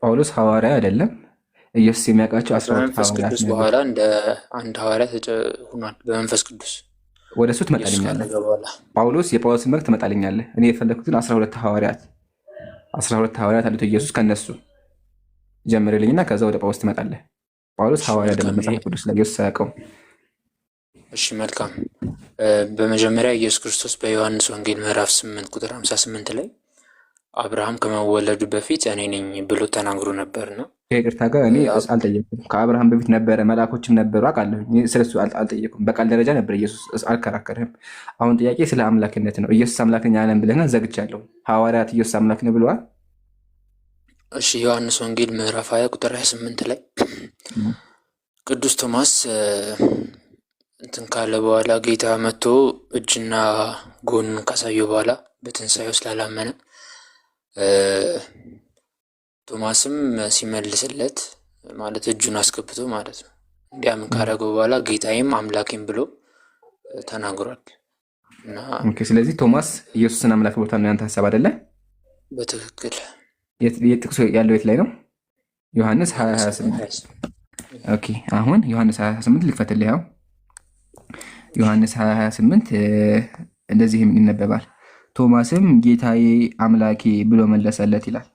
ጳውሎስ ሐዋርያ አይደለም። ኢየሱስ የሚያውቃቸው 12 ሐዋርያት በኋላ እንደ አንድ ሐዋርያ ሆኗል በመንፈስ ቅዱስ። ወደ እሱ ትመጣልኛለህ። ጳውሎስ የጳውሎስን መልክ ትመጣልኛለህ። እኔ የፈለኩትን 12 ሐዋርያት አሉት ኢየሱስ። ከነሱ ጀምርልኝና ከዛ ወደ ጳውሎስ ትመጣለህ። ጳውሎስ ሐዋርያ አይደለም። መጽሐፍ ቅዱስ ላይ ኢየሱስ አያውቀውም። እሺ መልካም። በመጀመሪያ ኢየሱስ ክርስቶስ በዮሐንስ ወንጌል ምዕራፍ 8 ቁጥር 58 ላይ አብርሃም ከመወለዱ በፊት እኔ ነኝ ብሎ ተናግሮ ነበርና ከይቅርታ ጋር እኔ አልጠየኩም። ከአብርሃም በፊት ነበረ፣ መላኮችም ነበሩ አውቃለሁ። ስለሱ አልጠየኩም። በቃል ደረጃ ነበር ኢየሱስ። አልከራከርም። አሁን ጥያቄ ስለ አምላክነት ነው። ኢየሱስ አምላክ ነኝ አለን ብለህና ዘግቻለሁ። ሐዋርያት ኢየሱስ አምላክ ነው ብለዋል። እሺ ዮሐንስ ወንጌል ምዕራፍ 20 ቁጥር 28 ላይ ቅዱስ ቶማስ እንትን ካለ በኋላ ጌታ መጥቶ እጅና ጎኑን ካሳየው በኋላ በትንሣኤው ስላላመነ ቶማስም ሲመልስለት ማለት እጁን አስገብቶ ማለት ነው እንዲያምን ካደረገው በኋላ ጌታዬም አምላኬም ብሎ ተናግሯል። እና ስለዚህ ቶማስ ኢየሱስን አምላክ ቦታ ነው ያንተ ሀሳብ አይደለ? በትክክል። የጥቅሱ ያለው የት ላይ ነው? ዮሐንስ 28። ኦኬ አሁን ዮሐንስ 28 ልክፈትልህ። ያው ዮሐንስ 28 እንደዚህ ይነበባል። ቶማስም ጌታዬ አምላኬ ብሎ መለሰለት ይላል።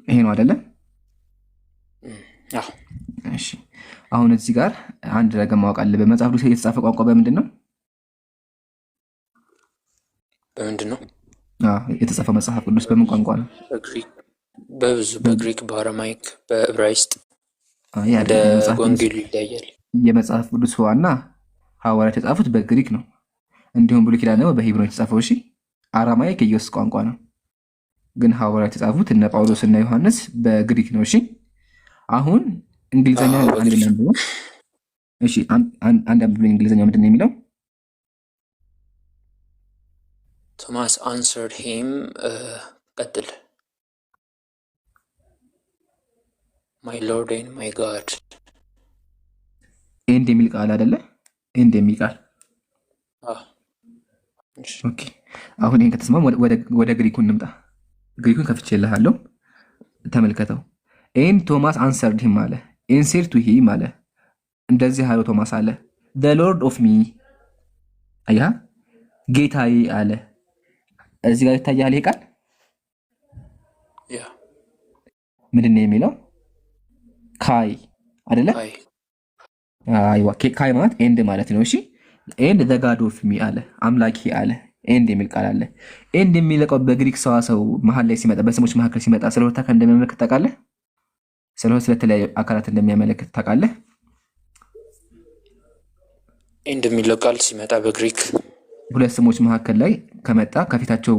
ይሄ ነው አይደለም? እሺ አሁን እዚህ ጋር አንድ ነገር ማወቅ አለብህ። በመጽሐፍ ቅዱስ የተጻፈ ቋንቋ በምንድን ነው? የተጻፈው መጽሐፍ ቅዱስ በምን ቋንቋ ነው? በግሪክ፣ በአረማይክ፣ በዕብራይስጥ ወንጌሉ ይለያያል። የመጽሐፍ ቅዱስ ዋና ሐዋርያት የጻፉት በግሪክ ነው። እንዲሁም ብሉይ ኪዳን ደግሞ በሂብሩ የተጻፈው። እሺ አራማይክ የኢየሱስ ቋንቋ ነው፣ ግን ሐዋርያት የጻፉት እነ ጳውሎስ እና ዮሐንስ በግሪክ ነው። እሺ አሁን እንግሊዘኛ አንድ ነበር። እሺ አንድ አምብለኝ። እንግሊዘኛ ምንድን ነው የሚለው? ቶማስ answered him ቀጥል my lord and my god ኤንድ የሚል ቃል አይደለ? ኤንድ የሚል ቃል። ኦኬ አሁን ይሄን ከተስማም ወደ ግሪኩን እንምጣ። ግሪኩን ከፍቼልሃለሁ፣ ተመልከተው። ኤንድ ቶማስ አንሰርድ ሂም አለ። ኤንሴር ቱ ሂም አለ። እንደዚህ አለው ቶማስ አለ the lord of me አያ ጌታዬ አለ። እዚህ ጋር ይታያል ይሄ ቃል ምንድን ነው የሚለው? ካይ አይደለ? አይዋ ካይ ማለት ኤንድ ማለት ነው። እሺ ኤንድ the god of me አለ፣ አምላኬ አለ። ኤንድ የሚል ቃል አለ። ኤንድ የሚለቀው በግሪክ ሰዋሰው መሀል ላይ ሲመጣ፣ በስሞች መካከል ሲመጣ ስለ ሁለት አካል እንደሚያመለክት ታውቃለህ? ስለተለያዩ አካላት እንደሚያመለክት ታውቃለህ? ኤንድ የሚለው ቃል ሲመጣ በግሪክ ሁለት ስሞች መካከል ላይ ከመጣ ከፊታቸው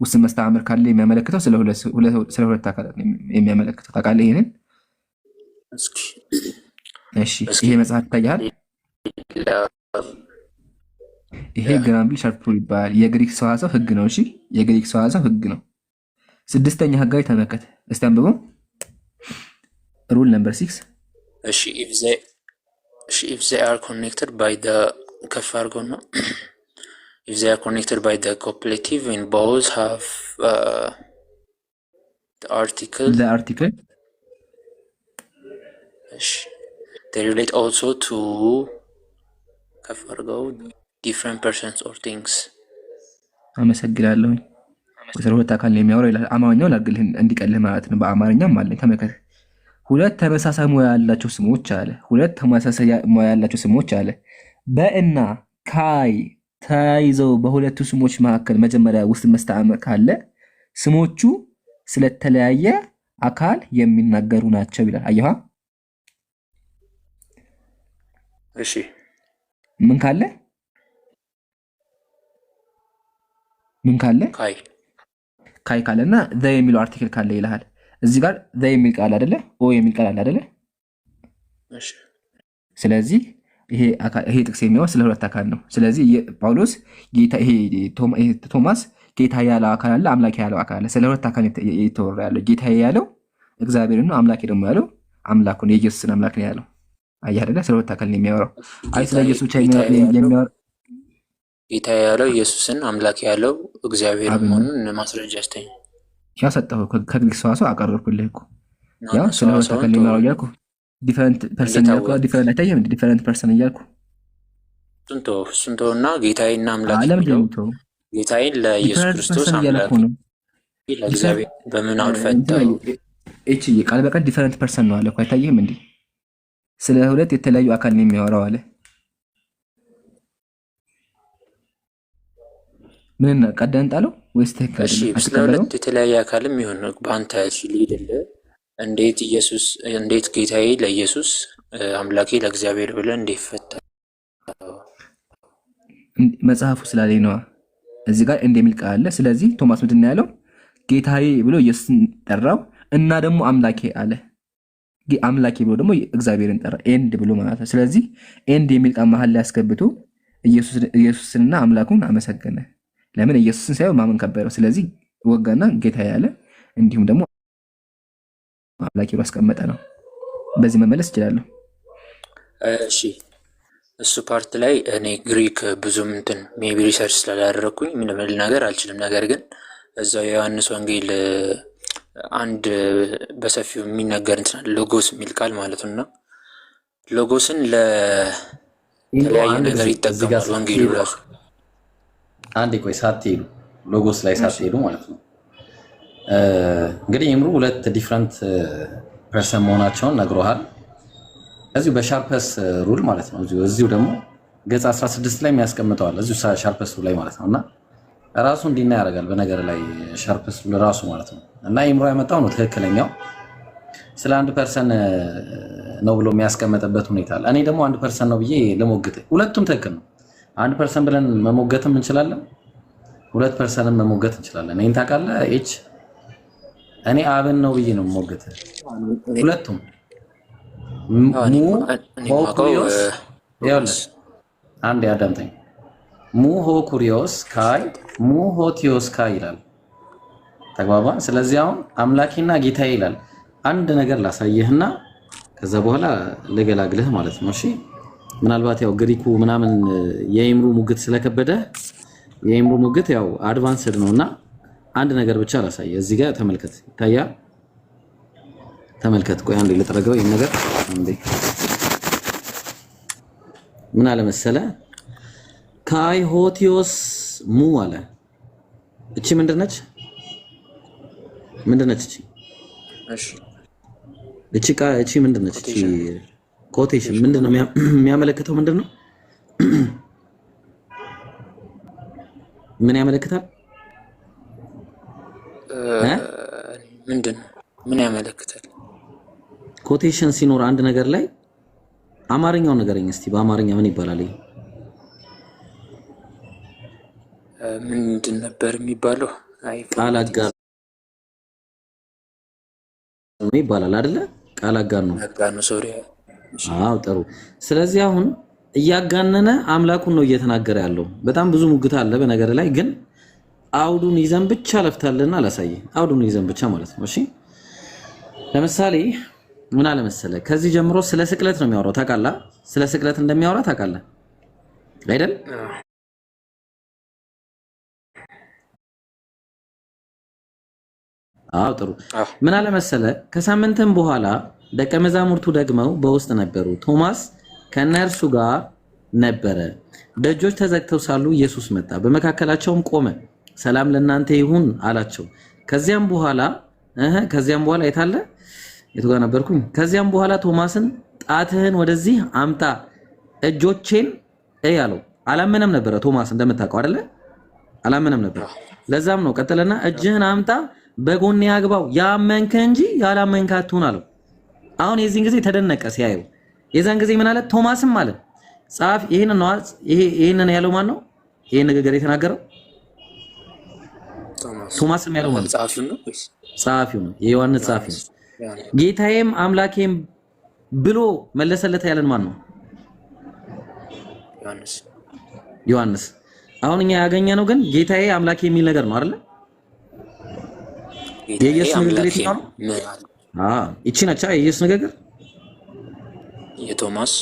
ውስን መስተዓምር ካለ የሚያመለክተው ስለ ሁለት አካላት የሚያመለክተው ታውቃለህ? ይሄንን እሺ ይሄ መጽሐፍ ይታያል። ይሄ ግራምብል ሻርፕ ሩል ይባላል። የግሪክ ሰዋሰው ህግ ነው። እሺ የግሪክ ሰዋሰው ህግ ነው። ስድስተኛ ህጋዊ ተመልከት እስቲ አንብበው። ሩል ነምበር 6 እሺ if they are connected by the ከፍ አድርገው ነው if they are connected by the cooperative and both have the article እሺ they relate also to ከፍ አድርገው different persons or things። አመሰግናለሁ። ወደ ሁለት አካል የሚያወራው ይላል። አማርኛው ላግልህ እንዲቀልህ ማለት ነው። በአማርኛም አለ ተመልከት። ሁለት ተመሳሳይ ሙያ ያላቸው ስሞች አለ። ሁለት ተመሳሳይ ሙያ ያላቸው ስሞች አለ። በእና ካይ ተያይዘው በሁለቱ ስሞች መካከል መጀመሪያ ውስጥ መስተዓምር ካለ ስሞቹ ስለተለያየ አካል የሚናገሩ ናቸው ይላል። አየሃ? እሺ ምን ካለ ካይ ካለና ዘ የሚለው አርቲክል ካለ ይልሃል። እዚህ ጋር ዘ የሚል ቃል አይደለ? ኦ የሚል ቃል አለ አይደለ? እሺ ስለዚህ ይሄ ጥቅስ የሚያወራው ስለ ሁለት አካል ነው። ስለዚህ ጳውሎስ ጌታ ቶማስ ጌታ ያለው አካል አለ፣ አምላክ ያለው አካል አለ። ስለ ሁለት አካል የተወራ ያለው ጌታ ያለው እግዚአብሔር ነው፣ አምላክ ደግሞ ያለው አምላኩ ነው፣ የኢየሱስን አምላክ ነው ያለው። አየህ አይደለ? ስለ ሁለት አካል ነው የሚያወራው። አይ ስለ ኢየሱስ ብቻ የሚያወራ ጌታ ያለው ኢየሱስን አምላክ ያለው እግዚአብሔር መሆኑን ማስረጃ አስተኝ ያው ሰጠሁ። ከግሪክ ሰዋሰው አቀረብኩልህ እኮ ያው ስለ ሁለት አካል ነው የሚያወራው እያልኩ ዲፈረንት ፐርሰን እያልኩ ዲፈረንት አይታየም? ዲፈረንት ፐርሰን እያልኩ ስንቶና ጌታዬና አምላክ ጌታዬን ለኢየሱስ ክርስቶስ አምላክ ለእግዚአብሔር በምን አልፈጠው እቺ ቃል በቃል ዲፈረንት ፐርሰን ነው አለ እኮ አይታየም እንዴ? ስለ ሁለት የተለያዩ አካል ነው የሚያወራው አለ። ምን ቀደን ጣለው ወይስ ተከለ? እሺ ስለ ሁለት የተለያየ አካልም ይሁን በአንተ ሲሊድል እንዴት ጌታዬ ለኢየሱስ አምላኬ ለእግዚአብሔር ብለህ እንዴት ፈታ? መጽሐፉ ስላለኝ ነው እዚህ ጋር እንደሚል ቃል አለ። ስለዚህ ቶማስ ምንድን ነው ያለው? ጌታዬ ብሎ ኢየሱስን ጠራው እና ደግሞ አምላኬ አለ። አምላኬ ብሎ ደግሞ እግዚአብሔርን ጠራ ኤንድ ብሎ ማለት ነው። ስለዚህ ኤንድ የሚል ቃል መሀል ላይ ያስገብቶ ኢየሱስንና አምላኩን አመሰገነ። ለምን? ኢየሱስን ሳይሆን ማመን ከበረው። ስለዚህ ወጋና ጌታዬ ያለ እንዲሁም ደግሞ አምላኬ ብሎ አስቀመጠ ነው። በዚህ መመለስ ይችላል። እሺ እሱ ፓርት ላይ እኔ ግሪክ ብዙም እንትን ሜቢ ሪሰርች ስላላደረኩኝ ምንም ልናገር አልችልም። ነገር ግን እዛው የዮሐንስ ወንጌል አንድ በሰፊው የሚነገር እንትን ሎጎስ የሚል ቃል ማለት ነውና ሎጎስን ለተለያየ ነገር ይጠቀማል ወንጌሉ ራሱ። አንዴ ቆይ ሳትሄዱ ሎጎስ ላይ ሳትሄዱ ማለት ነው። እንግዲህ ይምሩ ሁለት ዲፍረንት ፐርሰን መሆናቸውን ነግሮሃል። እዚሁ በሻርፐስ ሩል ማለት ነው። እዚሁ ደግሞ ገጽ 16 ላይ የሚያስቀምጠዋል እዚሁ ሻርፐስ ሩል ላይ ማለት ነውና ራሱ እንዲና ያደርጋል በነገር ላይ ሻርፐስ ሩል ራሱ ማለት ነው። እና ይምሩ ያመጣው ነው ትክክለኛው ስለ አንድ ፐርሰን ነው ብሎ የሚያስቀምጥበት ሁኔታ አለ። እኔ ደግሞ አንድ ፐርሰን ነው ብዬ ለሞግት ሁለቱም ትክክል ነው። አንድ ፐርሰን ብለን መሞገትም እንችላለን፣ ሁለት ፐርሰንን መሞገት እንችላለን። እኔን ታውቃለህ ኤች እኔ አብን ነው ብዬ ነው መሞገት ሁለቱም ሆኩሪዮስ ይኸውልህ አንድ ያዳምጠኝ። ሙ ሆኩሪዮስ ካይ ሙ ሆቲዮስ ካይ ይላል። ተግባባን? ስለዚህ አሁን አምላኬና ጌታዬ ይላል። አንድ ነገር ላሳየህና ከዛ በኋላ ልገላግልህ ማለት ነው። እሺ ምናልባት ያው ግሪኩ ምናምን የይምሩ ሙግት ስለከበደ የይምሩ ሙግት ያው አድቫንስድ ነውና አንድ ነገር ብቻ ላሳየህ። እዚህ ጋር ተመልከት፣ ይታያል። ተመልከት። ቆይ አንዴ ልጥረገው ይሄን ነገር አንዴ። ምን አለ መሰለህ? ካይ ሆቲዮስ ሙ አለ። እቺ ምንድነች? እቺ? እሺ እቺ ምንድነች? እቺ ኮቴሽን ምንድነው የሚያመለክተው? ምንድነው? ምን ያመለክታል? ምን ያመለክታል? ኮቴሽን ሲኖር አንድ ነገር ላይ አማርኛው ነገረኝ እስቲ። በአማርኛ ምን ይባላል? ምንድን ነበር የሚባለው? ቃል አጋር ነው ይባላል አይደለ? ቃል አጋር ነው። ሶሪ አዎ ጥሩ። ስለዚህ አሁን እያጋነነ አምላኩን ነው እየተናገረ ያለው። በጣም ብዙ ሙግት አለ በነገር ላይ ግን አውዱን ይዘን ብቻ ለፍታለና አላሳየ። አውዱን ይዘን ብቻ ማለት ነው። እሺ ለምሳሌ ምን አለ መሰለህ፣ ከዚህ ጀምሮ ስለ ስቅለት ነው የሚያወራው። ታውቃለህ? ስለ ስቅለት እንደሚያወራ ታውቃለህ አይደል? አዎ ጥሩ። ምን አለ መሰለህ፣ ከሳምንትም በኋላ ደቀ መዛሙርቱ ደግመው በውስጥ ነበሩ። ቶማስ ከነርሱ ጋር ነበረ። ደጆች ተዘግተው ሳሉ ኢየሱስ መጣ፣ በመካከላቸውም ቆመ። ሰላም ለእናንተ ይሁን አላቸው። ከዚያም በኋላ የታለ የቱ ጋር ነበርኩኝ? ከዚያም በኋላ ቶማስን ጣትህን ወደዚህ አምጣ፣ እጆቼን እይ አለው። አላመነም ነበረ ቶማስ፣ እንደምታውቀው አይደለ? አላመነም ነበር። ለዛም ነው ቀጠለና እጅህን አምጣ በጎኔ አግባው፣ ያመንክ እንጂ ያላመንክ አትሁን አለው። አሁን የዚህን ጊዜ ተደነቀ ሲያየው። የዛን ጊዜ ምን አለ? ቶማስም አለ ጻፍ። ይሄንን ያለው ማን ነው? ይሄን ንግግር የተናገረው ቶማስም ያለው ማን? ጸሐፊው ነው። የዮሐንስ ጸሐፊው ነው። ጌታዬም አምላኬም ብሎ መለሰለት ያለን ማን ነው? ዮሐንስ። አሁን እኛ ያገኘነው ግን ጌታዬ አምላኬ የሚል ነገር ነው አይደል? የኢየሱስ ንግግር የትኛው ነው? ይቺ ነች የኢየሱስ ንግግር። የቶማስ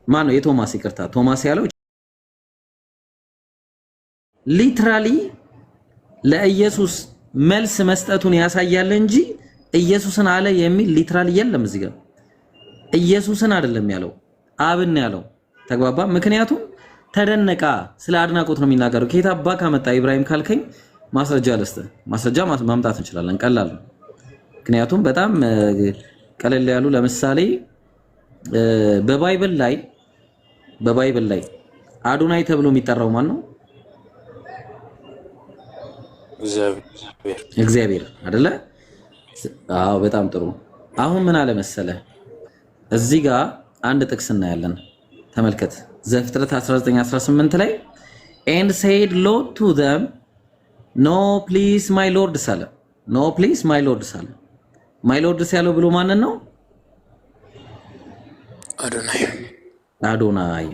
ማን ነው? የቶማስ ይቅርታ፣ ቶማስ ያለው ሊትራሊ ለኢየሱስ መልስ መስጠቱን ያሳያል እንጂ ኢየሱስን አለ የሚል ሊትራሊ የለም እዚህ ጋር። ኢየሱስን አይደለም ያለው አብን ያለው። ተግባባ? ምክንያቱም ተደነቃ። ስለ አድናቆት ነው የሚናገረው። ከየት አባ ካመጣ ኢብራሂም ካልከኝ ማስረጃ ልስጥህ። ማስረጃ ማምጣት እንችላለን፣ ቀላል ነው። ምክንያቱም በጣም ቀለል ያሉ ለምሳሌ በባይብል ላይ አዶናይ ተብሎ የሚጠራው ማን ነው? እግዚአብሔር አይደለ? አዎ በጣም ጥሩ። አሁን ምን አለ መሰለህ፣ እዚህ ጋር አንድ ጥቅስ እናያለን። ተመልከት። ዘፍጥረት 19:18 ላይ and said Lord to them no please my lord ሳለ no please my lord ሳለ my lord ያለው ብሎ ማንን ነው?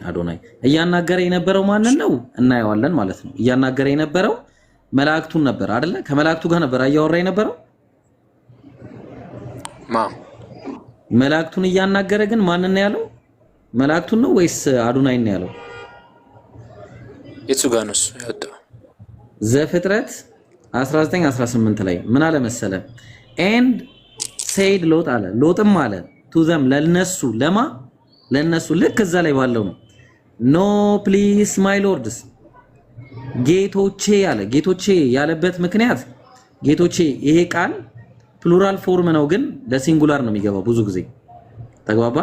አዶናይ እያናገረ የነበረው ማንን ነው? እናየዋለን ማለት ነው። እያናገረ የነበረው መላእክቱን ነበር አይደለ? ከመላእክቱ ጋር ነበር እያወራ የነበረው። መላእክቱን እያናገረ ግን ማንን ነው ያለው? መላእክቱን ነው ወይስ አዶናይን ነው ያለው? የቱ ጋር ነው ያወጣው? ዘፍጥረት 19:18 ላይ ምን አለ መሰለ? and said ሎጥ አለ፣ ሎጥም አለ to them ለነሱ ልክ እዛ ላይ ባለው ነው no please my lords ጌቶቼ ያለ። ጌቶቼ ያለበት ምክንያት ጌቶቼ ይሄ ቃል ፕሉራል ፎርም ነው፣ ግን ለሲንጉላር ነው የሚገባው ብዙ ጊዜ። ተግባባ?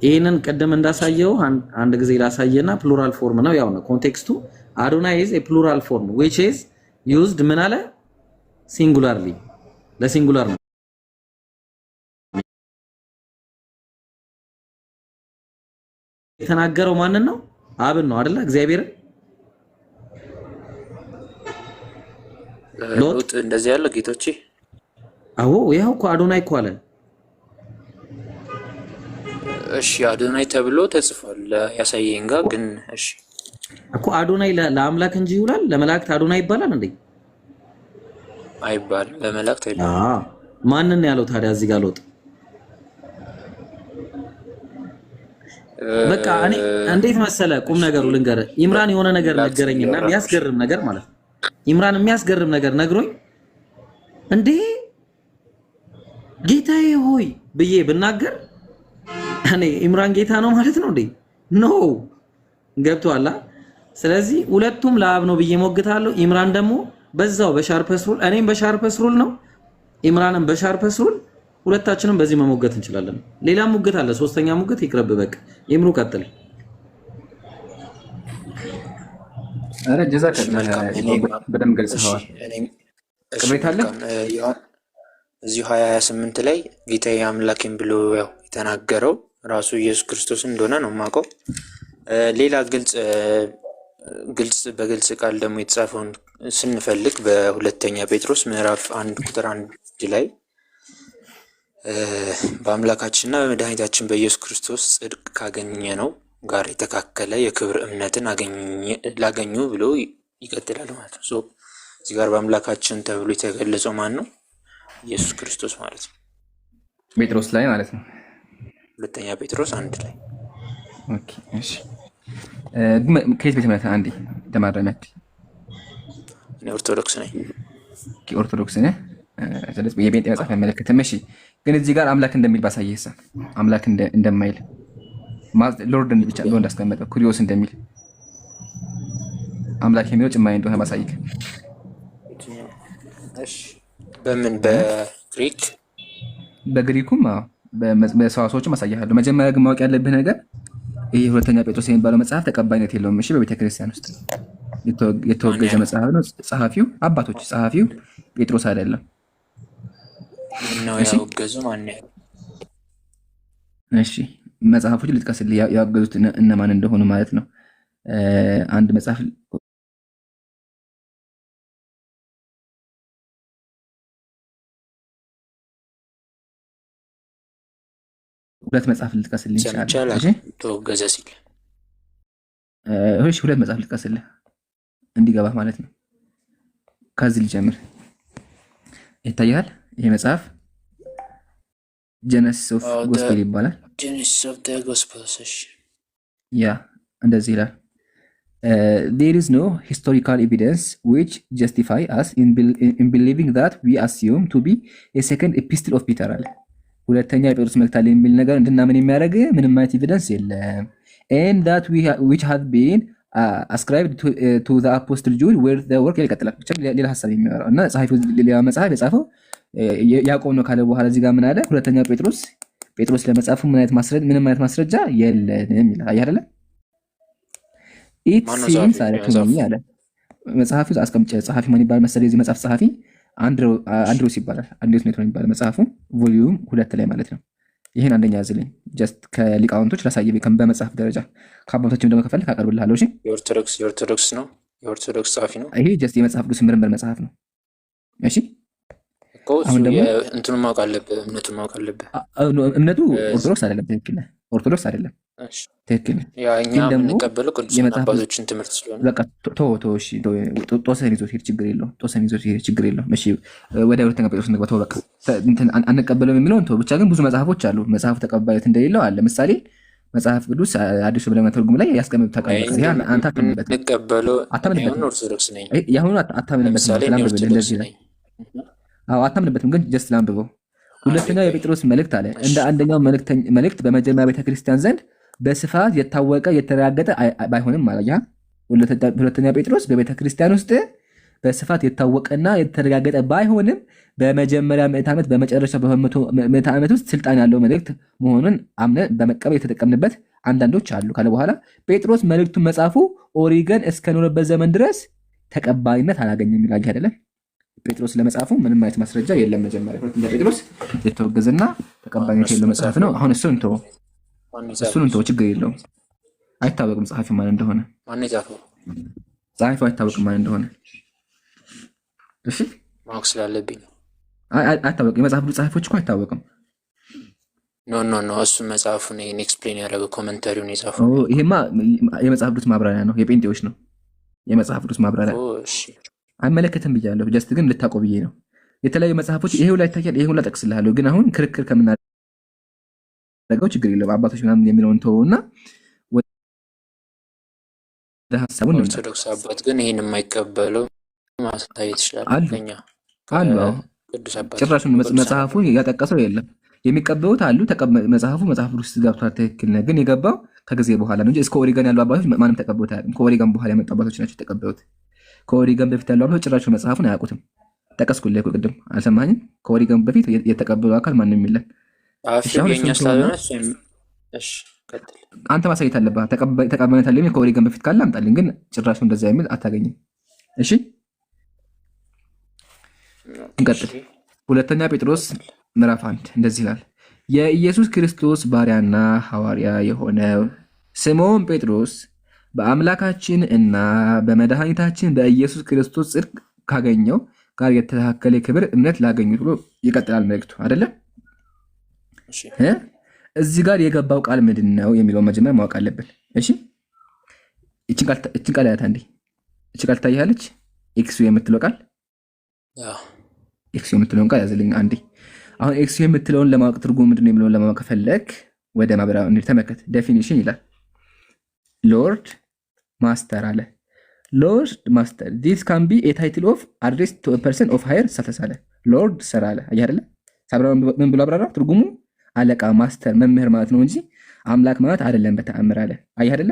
ይሄንን ቀደም እንዳሳየው አንድ ጊዜ ላሳየና ፕሉራል ፎርም ነው ያው ነው ኮንቴክስቱ። አዶናይ is a plural form which is used ምን አለ? ሲንጉላርሊ፣ ለሲንጉላር ነው የተናገረው። ማንን ነው? አብን ነው አይደለ? እግዚአብሔርን ሎጥ እንደዚህ ያለ ጌቶቼ። አዎ ያው እኮ አዶናይ እኮ አለ። እሺ አዶናይ ተብሎ ተጽፏል ያሳየኝ ጋር ግን እሺ እኮ አዶናይ ለአምላክ እንጂ ይውላል። ለመላእክት አዶናይ ይባላል እንዴ? አይባልም። ለመላእክት አይባልም። ማንን ያለው ታዲያ እዚህ ጋር ሎጥ? በቃ እኔ እንዴት መሰለ ቁም ነገሩ ልንገርህ። ኢምራን የሆነ ነገር ነገረኝና የሚያስገርም ነገር ማለት ነው። ኢምራን የሚያስገርም ነገር ነግሮኝ እንዴ ጌታዬ ሆይ ብዬ ብናገር እኔ ኢምራን ጌታ ነው ማለት ነው እንዴ? ኖ ገብቶሃል? ስለዚህ ሁለቱም ለአብ ነው ብዬ ሞግታለሁ። ኢምራን ደግሞ በዛው በሻርፐስ ሩል፣ እኔም በሻርፐስ ሩል ነው፣ ኢምራንም በሻርፐስ ሩል። ሁለታችንም በዚህ መሞገት እንችላለን። ሌላ ሙግት አለ፣ ሶስተኛ ሙግት ይቅርብ። በቃ ይምሩ ቀጥል። አረ ጀዛከላህ በደንብ ገልጸዋል። ቅሬታ አለ እዚሁ 20:28 ላይ ጌታዬ አምላኬን ብሎ ያው የተናገረው ራሱ ኢየሱስ ክርስቶስ እንደሆነ ነው የማውቀው። ሌላ በግልጽ ቃል ደግሞ የተጻፈውን ስንፈልግ በሁለተኛ ጴጥሮስ ምዕራፍ 1 ቁጥር 1 ላይ በአምላካችንና በመድኃኒታችን በኢየሱስ ክርስቶስ ጽድቅ ካገኘ ነው ጋር የተካከለ የክብር እምነትን ላገኙ ብሎ ይቀጥላል ማለት ነው። እዚህ ጋር በአምላካችን ተብሎ የተገለጸው ማን ነው? ኢየሱስ ክርስቶስ ማለት ነው። ጴጥሮስ ላይ ማለት ነው። ሁለተኛ ጴጥሮስ 1 ላይ። ኦኬ እሺ። ከየት ቤተ እምነት አንዴ ተማረናት? እኔ ኦርቶዶክስ ነኝ። ኦርቶዶክስ ነህ? ስለዚህ የጴንጤ መጽሐፍ አይመለከትም። እሺ፣ ግን እዚህ ጋር አምላክ እንደሚል ባሳየህ አምላክ እንደማይል ሎርድ ብቻ ብሎ እንዳስቀመጠው ኩሪዮስ እንደሚል አምላክ የሚለው ጭማሪ እንደሆነ ባሳይክ። እሺ፣ በምን በግሪክ? በግሪኩም በሰዋሰዎችም አሳያለሁ። መጀመሪያ ግን ማወቅ ያለብህ ነገር ይህ ሁለተኛ ጴጥሮስ የሚባለው መጽሐፍ ተቀባይነት የለውም። እሺ፣ በቤተክርስቲያን ውስጥ የተወገዘ መጽሐፍ ነው። ጸሐፊው አባቶች፣ ጸሐፊው ጴጥሮስ አይደለም። ነው ያወገዙ ማን ያለው? እሺ፣ መጽሐፎች ልጥቀስልህ ያወገዙት እነማን እንደሆኑ ማለት ነው። አንድ መጽሐፍ ሁለት መጽሐፍ ልጥቀስልህ ይችላል። እሺ፣ ተወገዘ ሲል እሺ፣ ሁለት መጽሐፍ ልጥቀስልህ እንዲገባ ማለት ነው። ከዚህ ልጀምር። ይታያል። ይሄ መጽሐፍ ጀነሲስ ኦፍ ጎስፔል ይባላል። ጀነሲስ ኦፍ ዘ ጎስፔልስ። ያ እንደዚህ ይላል። There is no historical evidence which justify us in believing that we assume to be a second epistle of Peter አለ። ሁለተኛ የጴጥሮስ መልእክት አለ የሚል ነገር እንድናምን የሚያደርግ ምንም አይነት ኤቪደንስ የለም። And that which had been ascribed to the apostle Jude where the work ይቀጥላል። ብቻ ሌላ ሐሳብ የሚያወራው እና ጸሐፊው ሌላ መጽሐፍ የጻፈው ያዕቆብ ነው ካለ በኋላ እዚህ ጋር ምን አለ? ሁለተኛ ጴጥሮስ ለመጽሐፉ ምንም አይነት ማስረጃ የለንም ይላል። አይደለ? ኢት ሲምስ አለ መጽሐፉ አስቀምጬ ጸሐፊ ማን ይባል መሰለኝ? የዚህ መጽሐፍ ጸሐፊ አንድሮስ ይባላል። አንድሮስ ነው የሚባለው መጽሐፉ ቮሊዩም 2 ላይ ማለት ነው። ይሄን አንደኛ ያዝልኝ ጀስት ከሊቃውንቶች ላሳየህ በመጽሐፍ ደረጃ ከአባቶችም ደግሞ ከፈለክ አቀርብልሃለሁ። እሺ፣ የኦርቶዶክስ ነው። የኦርቶዶክስ ጸሐፊ ነው። ይሄ ጀስት የመጽሐፍ ቅዱስ ምርምር መጽሐፍ ነው። እሺ፣ አሁን ደግሞ እንትኑን ማወቅ አለብህ፣ እምነቱን ማወቅ አለብህ። እምነቱ ኦርቶዶክስ አይደለም። ትክክል ነህ። ኦርቶዶክስ አይደለም። ትክክል ነህ። ያ እኛ የምንቀበለው ቅዱሳን አባቶችን ትምህርት ስለሆነ በቃ እሺ፣ ጦስህን ይዞት ሄድ፣ ችግር የለውም። ጦስህን ይዞት ሄድ፣ ችግር የለውም። እሺ፣ ወደ ሁለተኛ ጴጥሮስ እንግባ። ተው በቃ አንቀበለውም የሚለውን ተው። ብቻ ግን ብዙ መጽሐፎች አሉ መጽሐፉ ተቀባይነት እንደሌለው አለ። ምሳሌ መጽሐፍ ቅዱስ አዲሱ ብለህ መተርጉም ላይ ያስቀምጥ ተቀበል። ይሄ አንተ አታምንበት ኦርቶዶክስ ነኝ። ያሁኑ አታምንበት እንደዚህ ነው። አዎ አታምንበትም፣ ግን ጀስት ላንብበው። ሁለተኛው የጴጥሮስ መልእክት አለ እንደ አንደኛው መልእክት በመጀመሪያ ቤተክርስቲያን ዘንድ በስፋት የታወቀ የተረጋገጠ ባይሆንም ማለት ያ ሁለተኛ ጴጥሮስ በቤተክርስቲያን ውስጥ በስፋት የታወቀና የተረጋገጠ ባይሆንም በመጀመሪያ ምዕተ ዓመት በመጨረሻ ምዕተ ዓመት ውስጥ ስልጣን ያለው መልእክት መሆኑን አምነን በመቀበል የተጠቀምንበት አንዳንዶች አሉ ካለ በኋላ ጴጥሮስ መልእክቱን መጻፉ ኦሪገን እስከኖረበት ዘመን ድረስ ተቀባይነት አላገኘም ይላል። አይደለም ጴጥሮስ ለመጻፉ ምንም አይነት ማስረጃ የለም። መጀመሪያ ሁለተኛ ጴጥሮስ የተወገዘና ተቀባይነት የሌለው መጽሐፍ ነው። አሁን እሱን እንተው፣ ችግር የለውም። አይታወቅም ጸሐፊ ማን እንደሆነ። ማን የጻፈው? ጸሐፊው አይታወቅም ማን እንደሆነ። እሺ፣ ማወቅ ስላለብኝ አይታወቅም። የመጽሐፍ ቅዱስ ጸሐፊዎች እኮ አይታወቅም። ኖ እሱ መጽሐፉን ኤክስፕሌን ያደረገው ኮመንታሪውን የጻፈው ይሄማ የመጽሐፍ ቅዱስ ማብራሪያ ነው፣ የጴንጤዎች ነው የመጽሐፍ ቅዱስ ማብራሪያ። እሺ፣ አይመለከትም ብያለሁ። ጀስት ግን ልታውቀው ብዬ ነው። የተለያዩ መጽሐፎች ይሄው ላይ ይታያል። ይሄው ላይ ጠቅስልሃለሁ። ግን አሁን ክርክር ከምናደርገው ችግር የለውም። አባቶች ምናምን የሚለውን ተወውና ወደ ሐሳቡን ኦርቶዶክስ አባት ግን ይሄን የማይቀበለው ማሳየት ይችላል አሉ። ጭራሹን መጽሐፉ ያጠቀሰው የለም። የሚቀበሉት አሉ። መጽሐፍ ውስጥ ገብቷል። ትክክል ነህ። ግን የገባው ከጊዜ በኋላ ነው እንጂ እስከ ኦሪገን ያሉ አባቶች ማንም ተቀበሉት አያውቅም። ከኦሪገን በኋላ የመጡ አባቶች ናቸው የተቀበሉት። ከኦሪገን በፊት ያሉ አባቶች ጭራሹን መጽሐፉን አያውቁትም። ጠቀስኩልህ እኮ ቅድም አልሰማኸኝም? ከኦሪገን በፊት የተቀበሉ አካል ማንም የለም። አንተ ማሳየት አለብህ። ተቀባይነት አለ ከኦሪገን በፊት ካለ አምጣልኝ። ግን ጭራሹ እንደዛ የሚል አታገኝም። እሺ እንቀጥል። ሁለተኛ ጴጥሮስ ምዕራፍ 1 እንደዚህ ይላል። የኢየሱስ ክርስቶስ ባሪያና ሐዋርያ የሆነ ስምዖን ጴጥሮስ በአምላካችን እና በመድኃኒታችን በኢየሱስ ክርስቶስ ጽድቅ ካገኘው ጋር የተካከለ ክብር እምነት ላገኙት ብሎ ይቀጥላል መልእክቱ አይደለ? እዚህ ጋር የገባው ቃል ምንድን ነው የሚለውን መጀመሪያ ማወቅ አለብን። እሺ እቺን ቃል ያታ እንዴ እቺ ቃል ታያለች። ኤክስ የምትለው ቃል ኤክስ የምትለውን ቃል ያዘልኝ አንዴ። አሁን ኤክስ የምትለውን ለማወቅ ትርጉም ምንድን ነው የሚለውን ለማወቅ ከፈለክ ወደ ማብራሪያው እንዴ ተመከት። ዴፊኒሽን ይላል ሎርድ ማስተር አለ። ሎርድ ማስተር this can be a title of address to a person of higher status አለ። ሎርድ ሰር አለ። አይ አይደለ ሳብራው ምን ብሎ አብራራ? ትርጉሙ አለቃ ማስተር መምህር ማለት ነው እንጂ አምላክ ማለት አይደለም በተአምር አለ። አይ አይደለ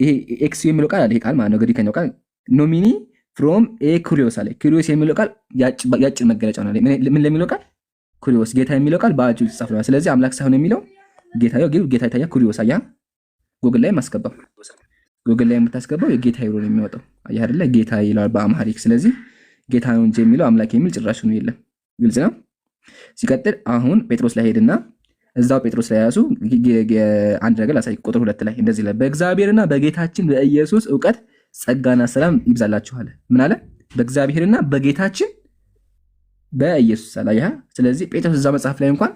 ይሄ ኤክስ የሚለው ቃል አለ። ይሄ ቃል ማለት ነው ግሪከኛው ቃል ኖሚኒ ፍሮም ኤ ኩሪዮስ አለ። ኩሪዮስ የሚለው ቃል ያጭ መገለጫ ነው። ምን ለሚለው ቃል ኩሪዮስ ጌታ የሚለው ቃል በአጭሩ ተጻፈው። ስለዚህ አምላክ ሳይሆን የሚለው ጌታ ይታያ ኩሪዮስ አያ ጉግል ላይ ማስገባው ጉግል ላይ የምታስገባው የጌታ ይሮ ነው የሚወጣው። አይ አይደለ ጌታ ይላል በአማሪክ። ስለዚህ ጌታ ነው እንጂ የሚለው አምላክ የሚል ጭራሽ ነው የለም። ግልጽ ነው። ሲቀጥል አሁን ጴጥሮስ ላይ ሄድና እዛው ጴጥሮስ ላይ ያሱ አንድ ነገር ላሳይ። ቁጥር 2 ላይ እንደዚህ ላይ በእግዚአብሔርና በጌታችን በኢየሱስ ዕውቀት ጸጋና ሰላም ይብዛላችሁ አለ። ምን አለ? በእግዚአብሔርና በጌታችን በኢየሱስ አለ። ያ ስለዚህ ጴጥሮስ እዛ መጽሐፍ ላይ እንኳን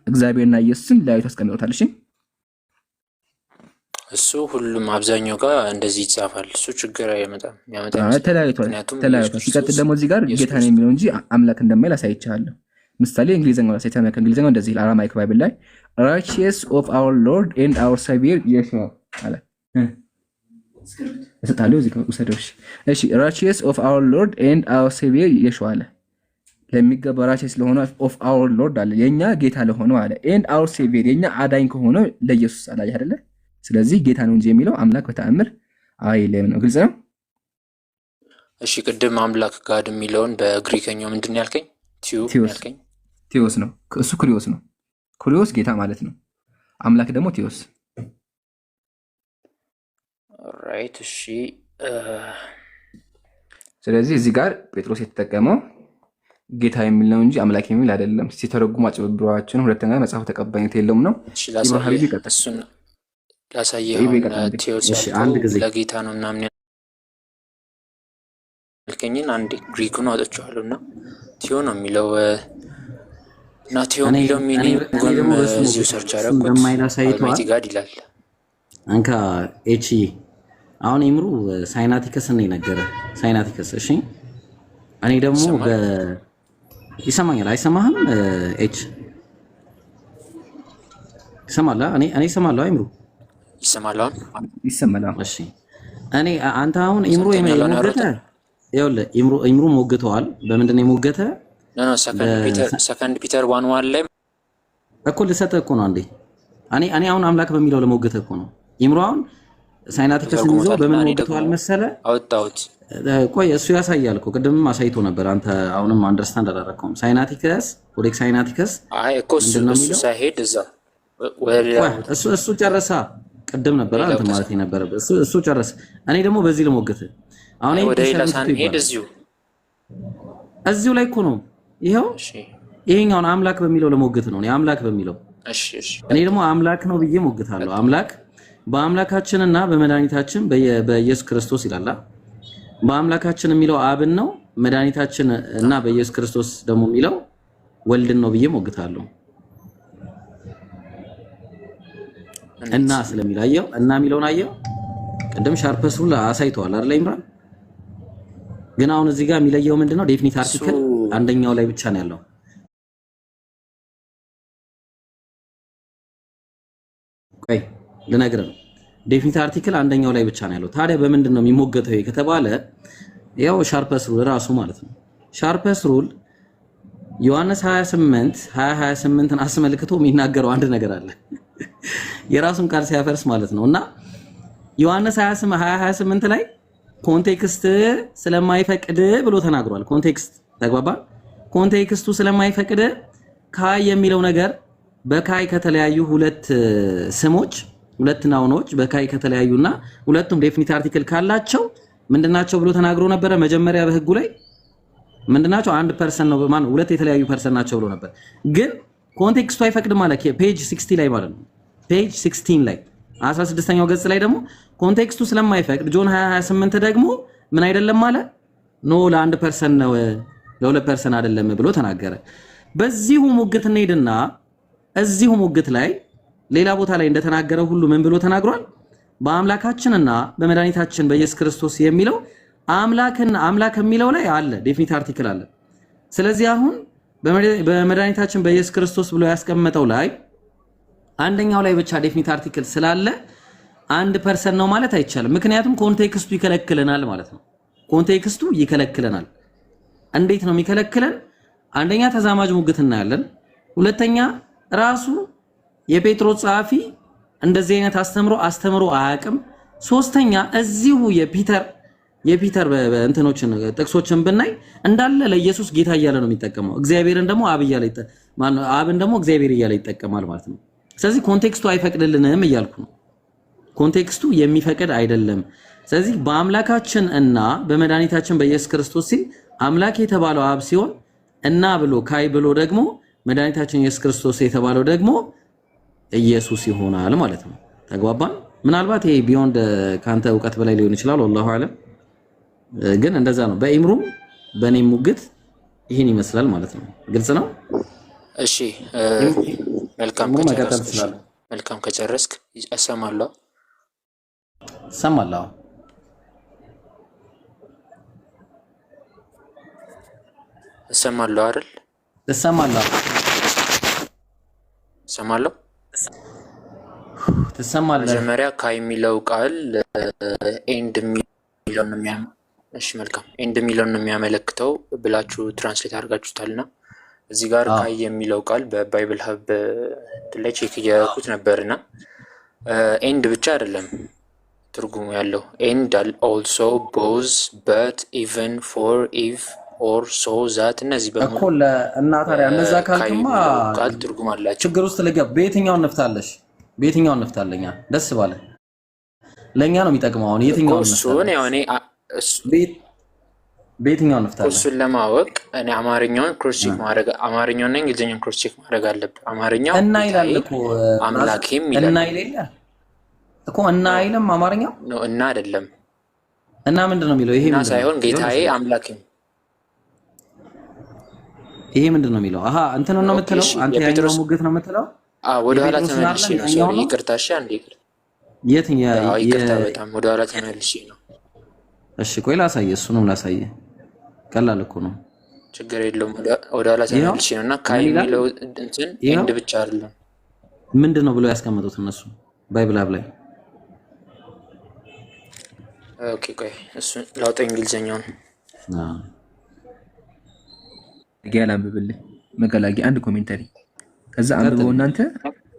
እግዚአብሔርና ኢየሱስን ለያይቶ አስቀምጦታል። እሺ እሱ ሁሉም አብዛኛው ጋር እንደዚህ ይጻፋል። እሱ ችግር ያመጣል ተለያይቷል። ሲቀጥል ደግሞ እዚህ ጋር ጌታ ነው የሚለው እንጂ አምላክ እንደማይል አሳይቻለሁ። ምሳሌ እንግሊዘኛው ላይ ተመከ እንግሊዘኛው እንደዚህ አራማይክ ባይብል ላይ righteous of our Lord and our Savior Yeshua አለ። እሰጣለሁ እዚህ ጋር ውሰዶሽ። እሺ righteous of our Lord and our Savior Yeshua አለ። ለሚገባ righteous ለሆነ of our Lord አለ የኛ ጌታ ለሆነው አለ and our Savior የኛ አዳኝ ከሆነው ለኢየሱስ አለ አይደለ? ስለዚህ ጌታ ነው እንጂ የሚለው አምላክ በተአምር አይልም ነው። ግልጽ ነው። እሺ ቅድም አምላክ ጋድ የሚለውን በግሪከኛው ምንድን ያልከኝ? ቲዮስ ነው። እሱ ኩሪዮስ ነው። ኩሪዮስ ጌታ ማለት ነው። አምላክ ደግሞ ቲዮስ። ኦልራይት እሺ። ስለዚህ እዚህ ጋር ጴጥሮስ የተጠቀመው ጌታ የሚል ነው እንጂ አምላክ የሚል አይደለም። ሲተረጉሙ አጭበርብሯችን ሁለተኛ መጽሐፍ ተቀባይነት የለውም ነው። እሺ ላሳየው ቲዮስ ለጌታ ነው ምናምን ያልከኝን አንዴ ግሪኩን አውጥቼዋለሁና ቲዮ ነው የሚለው እና ቲዮ የሚለው ሚኒንግ እዚሁ ሰርች አደረኩት። አልማይቲ ጋድ ይላል። አንካ ኤች አሁን ይምሩ ሳይናቲከስ ነው የነገረ ሳይናቲከስ። እሺ እኔ ደግሞ ይሰማኛል አይሰማህም? ኤች ይሰማላ? እኔ ይሰማለሁ። አይምሩ ይሰማል። እሺ እኔ አንተ አሁን ይምሩ የሞገተ ይኸውልህ ይምሩ ሞግተዋል። በምንድን ነው የሞገተ? ሰከንድ ፒተር 1:1 ላይ እኮ ልሰጥህ እኮ ነው። አንዴ እኔ አሁን አምላክ በሚለው ለሞገተ እኮ ነው። ይምሩ አሁን ሳይናቲከስን ይዞ በምን ሞግተዋል መሰለ? አወጣሁት። ቆይ እሱ ያሳያል እኮ ቅድምም አሳይቶ ነበር። አንተ አሁንም አንደርስታንድ አላደረከውም። ሳይናቲከስ ኮዴክስ ሳይናቲከስ አይ እኮ እሱ ሳይሄድ እዛ እሱ ጨረሳ። ቅድም ነበር አንተ ማለት የነበረበት እሱ ጨረሰ። እኔ ደግሞ በዚህ ለሞገተ አሁን ወደ ሌላ ሳንሄድ እዚሁ ላይ እኮ ነው። ይሄው ይሄኛውን አምላክ በሚለው ለሞገተ ነው። እኔ አምላክ በሚለው እኔ ደግሞ አምላክ ነው ብዬ ሞግታለሁ። አምላክ በአምላካችንና በመድኃኒታችን በኢየሱስ ክርስቶስ ይላል። በአምላካችን የሚለው አብን ነው። መድኃኒታችን እና በኢየሱስ ክርስቶስ ደግሞ የሚለው ወልድን ነው ብዬ ሞግታለሁ። እና ስለሚላየው እና የሚለውን አየው ቅድም ሻርፐስ ሩል አሳይተዋል አይደል ኢምራን? ግን አሁን እዚህ ጋር የሚለየው ምንድነው? ዴፊኒት አርቲክል አንደኛው ላይ ብቻ ነው ያለው። ቆይ ልነግርህ ነው። ዴፊኒት አርቲክል አንደኛው ላይ ብቻ ነው ያለው። ታዲያ በምንድን ነው የሚሞገተው ከተባለ ያው ሻርፐስ ሩል ራሱ ማለት ነው። ሻርፐስ ሩል ዮሐንስ 28:28ን አስመልክቶ የሚናገረው አንድ ነገር አለ። የራሱን ቃል ሲያፈርስ ማለት ነው። እና ዮሐንስ 28 ላይ ኮንቴክስት ስለማይፈቅድ ብሎ ተናግሯል። ኮንቴክስት ተግባባ። ኮንቴክስቱ ስለማይፈቅድ ካይ የሚለው ነገር በካይ ከተለያዩ ሁለት ስሞች ሁለት ናውኖች በካይ ከተለያዩና ሁለቱም ዴፊኒት አርቲክል ካላቸው ምንድናቸው ብሎ ተናግሮ ነበረ። መጀመሪያ በህጉ ላይ ምንድናቸው? አንድ ፐርሰን ነው ማለት ሁለት የተለያዩ ፐርሰን ናቸው ብሎ ነበር። ግን ኮንቴክስቱ አይፈቅድም ማለት ፔጅ 60 ላይ ማለት ነው። ፔጅ 16 ላይ 16ኛው ገጽ ላይ ደግሞ ኮንቴክስቱ ስለማይፈቅድ ጆን 28 ደግሞ ምን አይደለም ማለት ኖ ለአንድ ፐርሰን ነው ለሁለት ፐርሰን አይደለም ብሎ ተናገረ። በዚሁ ሙግት እንሄድና እዚሁ ሙግት ላይ ሌላ ቦታ ላይ እንደተናገረው ሁሉ ምን ብሎ ተናግሯል? በአምላካችንና በመድኃኒታችን በኢየሱስ ክርስቶስ የሚለው አምላክ የሚለው ላይ አለ፣ ዴፊኒት አርቲክል አለ። ስለዚህ አሁን በመድኃኒታችን በኢየሱስ ክርስቶስ ብሎ ያስቀመጠው ላይ አንደኛው ላይ ብቻ ዴፊኒት አርቲክል ስላለ አንድ ፐርሰን ነው ማለት አይቻልም። ምክንያቱም ኮንቴክስቱ ይከለክለናል ማለት ነው። ኮንቴክስቱ ይከለክለናል። እንዴት ነው የሚከለክለን? አንደኛ ተዛማጅ ሙግት እናያለን። ሁለተኛ ራሱ የጴጥሮስ ጸሐፊ እንደዚህ አይነት አስተምሮ አያውቅም። ሶስተኛ እዚሁ የፒተር እንትኖችን ጥቅሶችን ብናይ እንዳለ ለኢየሱስ ጌታ እያለ ነው የሚጠቀመው። እግዚአብሔርን ደግሞ አብን ደግሞ እግዚአብሔር እያለ ይጠቀማል ማለት ነው። ስለዚህ ኮንቴክስቱ አይፈቅድልንም እያልኩ ነው። ኮንቴክስቱ የሚፈቅድ አይደለም። ስለዚህ በአምላካችን እና በመድኃኒታችን በኢየሱስ ክርስቶስ ሲል አምላክ የተባለው አብ ሲሆን እና ብሎ ካይ ብሎ ደግሞ መድኃኒታችን ኢየሱስ ክርስቶስ የተባለው ደግሞ ኢየሱስ ይሆናል ማለት ነው። ተግባባን? ምናልባት ይሄ ቢዮንድ ካንተ ዕውቀት በላይ ሊሆን ይችላል። ወላሁ አለም። ግን እንደዛ ነው። በኢምሩም በኔም ሙግት ይሄን ይመስላል ማለት ነው። ግልጽ ነው። እሺ መልካም ከጨረስክ እሰማለሁ። አይደል? ትሰማለህ? መጀመሪያ ካይ የሚለው ቃል ኤንድ የሚለውን ነው ኤንድ የሚለውን ነው የሚያመለክተው ብላችሁ ትራንስሌት አድርጋችሁታልና እዚህ ጋር ካይ የሚለው ቃል በባይብል ሀብ ላይ ቼክ እያደረኩት ነበርና ኤንድ ብቻ አይደለም ትርጉሙ ያለው ኤንድ ኦልሶ ቦዝ በት ኢቨን ፎር ኢፍ ኦር ሶ ዛት እነዚህ በሙሉ እኮ እና ታዲያ እነዛ ካልክማ ቃል ትርጉም አላቸው። ችግር ውስጥ ልገብ። በየትኛው እንፍታለኛ? ደስ ባለ ለኛ ነው የሚጠቅመው። አሁን የትኛው በየትኛው እንፍታለን? እሱን ለማወቅ እኔ አማርኛውን ክሮስ ቼክ ማድረግ አማርኛውና እንግሊዝኛውን ክሮስ ቼክ ማድረግ አለብን። አማርኛው እና ይላል እኮ አምላኬም ይላል እና ይላል እኮ እና አይልም አማርኛው ነው እና አይደለም። እና ምንድነው የሚለው? ይሄ ምንድነው ሳይሆን ጌታዬ አምላኬም ይሄ ምንድነው የሚለው? አሃ እንትን ነው የምትለው አንተ ያለው ሙግት ነው የምትለው? ወደ ኋላ ተመልሼ ነው። ሶሪ ይቅርታ። እሺ አንዴ የትኛው ይቅርታ፣ በጣም ወደ ኋላ ተመልሼ ነው። እሺ ቆይ ላሳየህ፣ እሱንም ላሳየህ። ቀላል እኮ ነው፣ ችግር የለውም። ወደ ኋላ ተመልሼ ነውና ካይ የሚለው እንትን ኤንድ ብቻ አይደለም። ምንድነው ብለው ያስቀመጡት እነሱ ባይብል አብ ላይ? ኦኬ ቆይ እሱ ላውጣ እንግሊዝኛውን። ገና አንብብልኝ መገላጊ አንድ ኮሜንታሪ ከዛ አንብበው እናንተ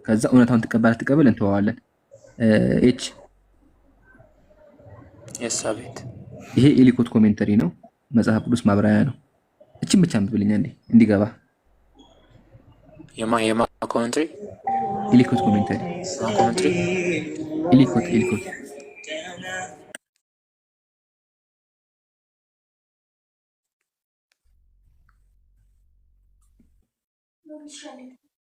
ከዛ እውነታውን ተቀበል እንተዋዋለን። ኤች የሳቤት ይሄ ኤሊኮት ኮሜንታሪ ነው፣ መጽሐፍ ቅዱስ ማብራሪያ ነው። እቺን ብቻ አንብብልኝ አንዴ እንዲገባ። የማ ኮሜንታሪ ኤሊኮት ኮሜንታሪ ኤሊኮት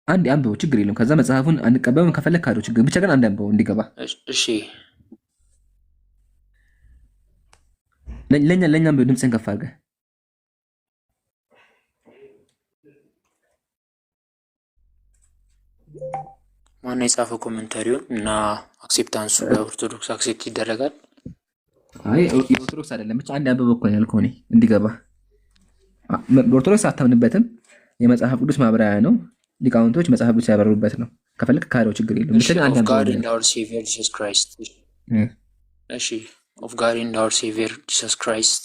አንድ አንብበው ችግር የለም። ከዛ መጽሐፉን አንቀበልም ከፈለክ ካዶ ችግር ብቻ ግን አንድ አንብበው እንዲገባ። እሺ ለኛ አንብበው ድምፅን ከፍ አድርገህ። ማነው የጻፈው ኮሜንታሪውን እና አክሴፕታንሱ በኦርቶዶክስ አክሴፕት ይደረጋል? አይ የኦርቶዶክስ አይደለም ብቻ አንድ አንብበው እኮ ያልከው እኔ እንዲገባ። በኦርቶዶክስ አታምንበትም፣ የመጽሐፍ ቅዱስ ማብራሪያ ነው። ሊቃውንቶች መጽሐፍ ቅዱስ ያበሩበት ነው። ከፈለክ ካለው ችግር የለም። እሺ ኦፍ ጋድ ኤንድ አወር ሴቪየር ጂሰስ ክራይስት። እሺ ኦፍ ጋድ ኤንድ አወር ሴቪየር ጂሰስ ክራይስት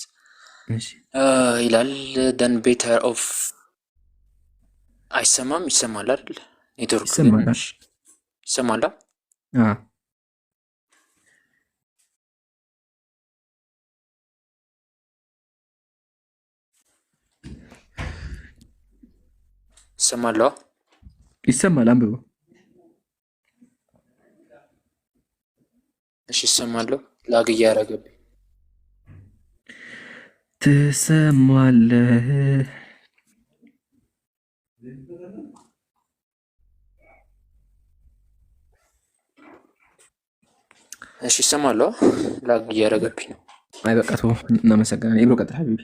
ይላል። ደን ቤተር ኦፍ አይሰማም? ይሰማል አይደል? ኔትወርክ ይሰማል። ይሰማል። አንብበው። እሺ ይሰማለሁ። ላግ እያደረገብኝ ትሰማለህ? እሺ ይሰማለሁ። ላግ እያደረገብኝ ነው። አይ በቃ ተው፣ እናመሰግናለን። ይብሮ ቀጥል ሀቢቢ።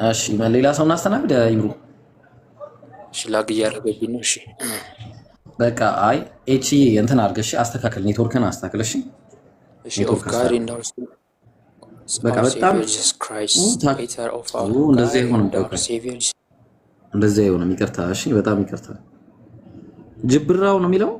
እሺ ሌላ ሰው እናስተናግድ። ይብሩ ላግ እያደረገብኝ ነው። እሺ በቃ አይ ኤች እንትን አድርገሽ አስተካክል፣ ኔትወርክን አስተካክል። እሺ ኦፍ ጋድ ኢን አወር በቃ በጣም እንደዚህ አይሆንም። እንደዚህ አይሆንም። ይቅርታ። እሺ በጣም ይቅርታ። ጅብራው ነው የሚለው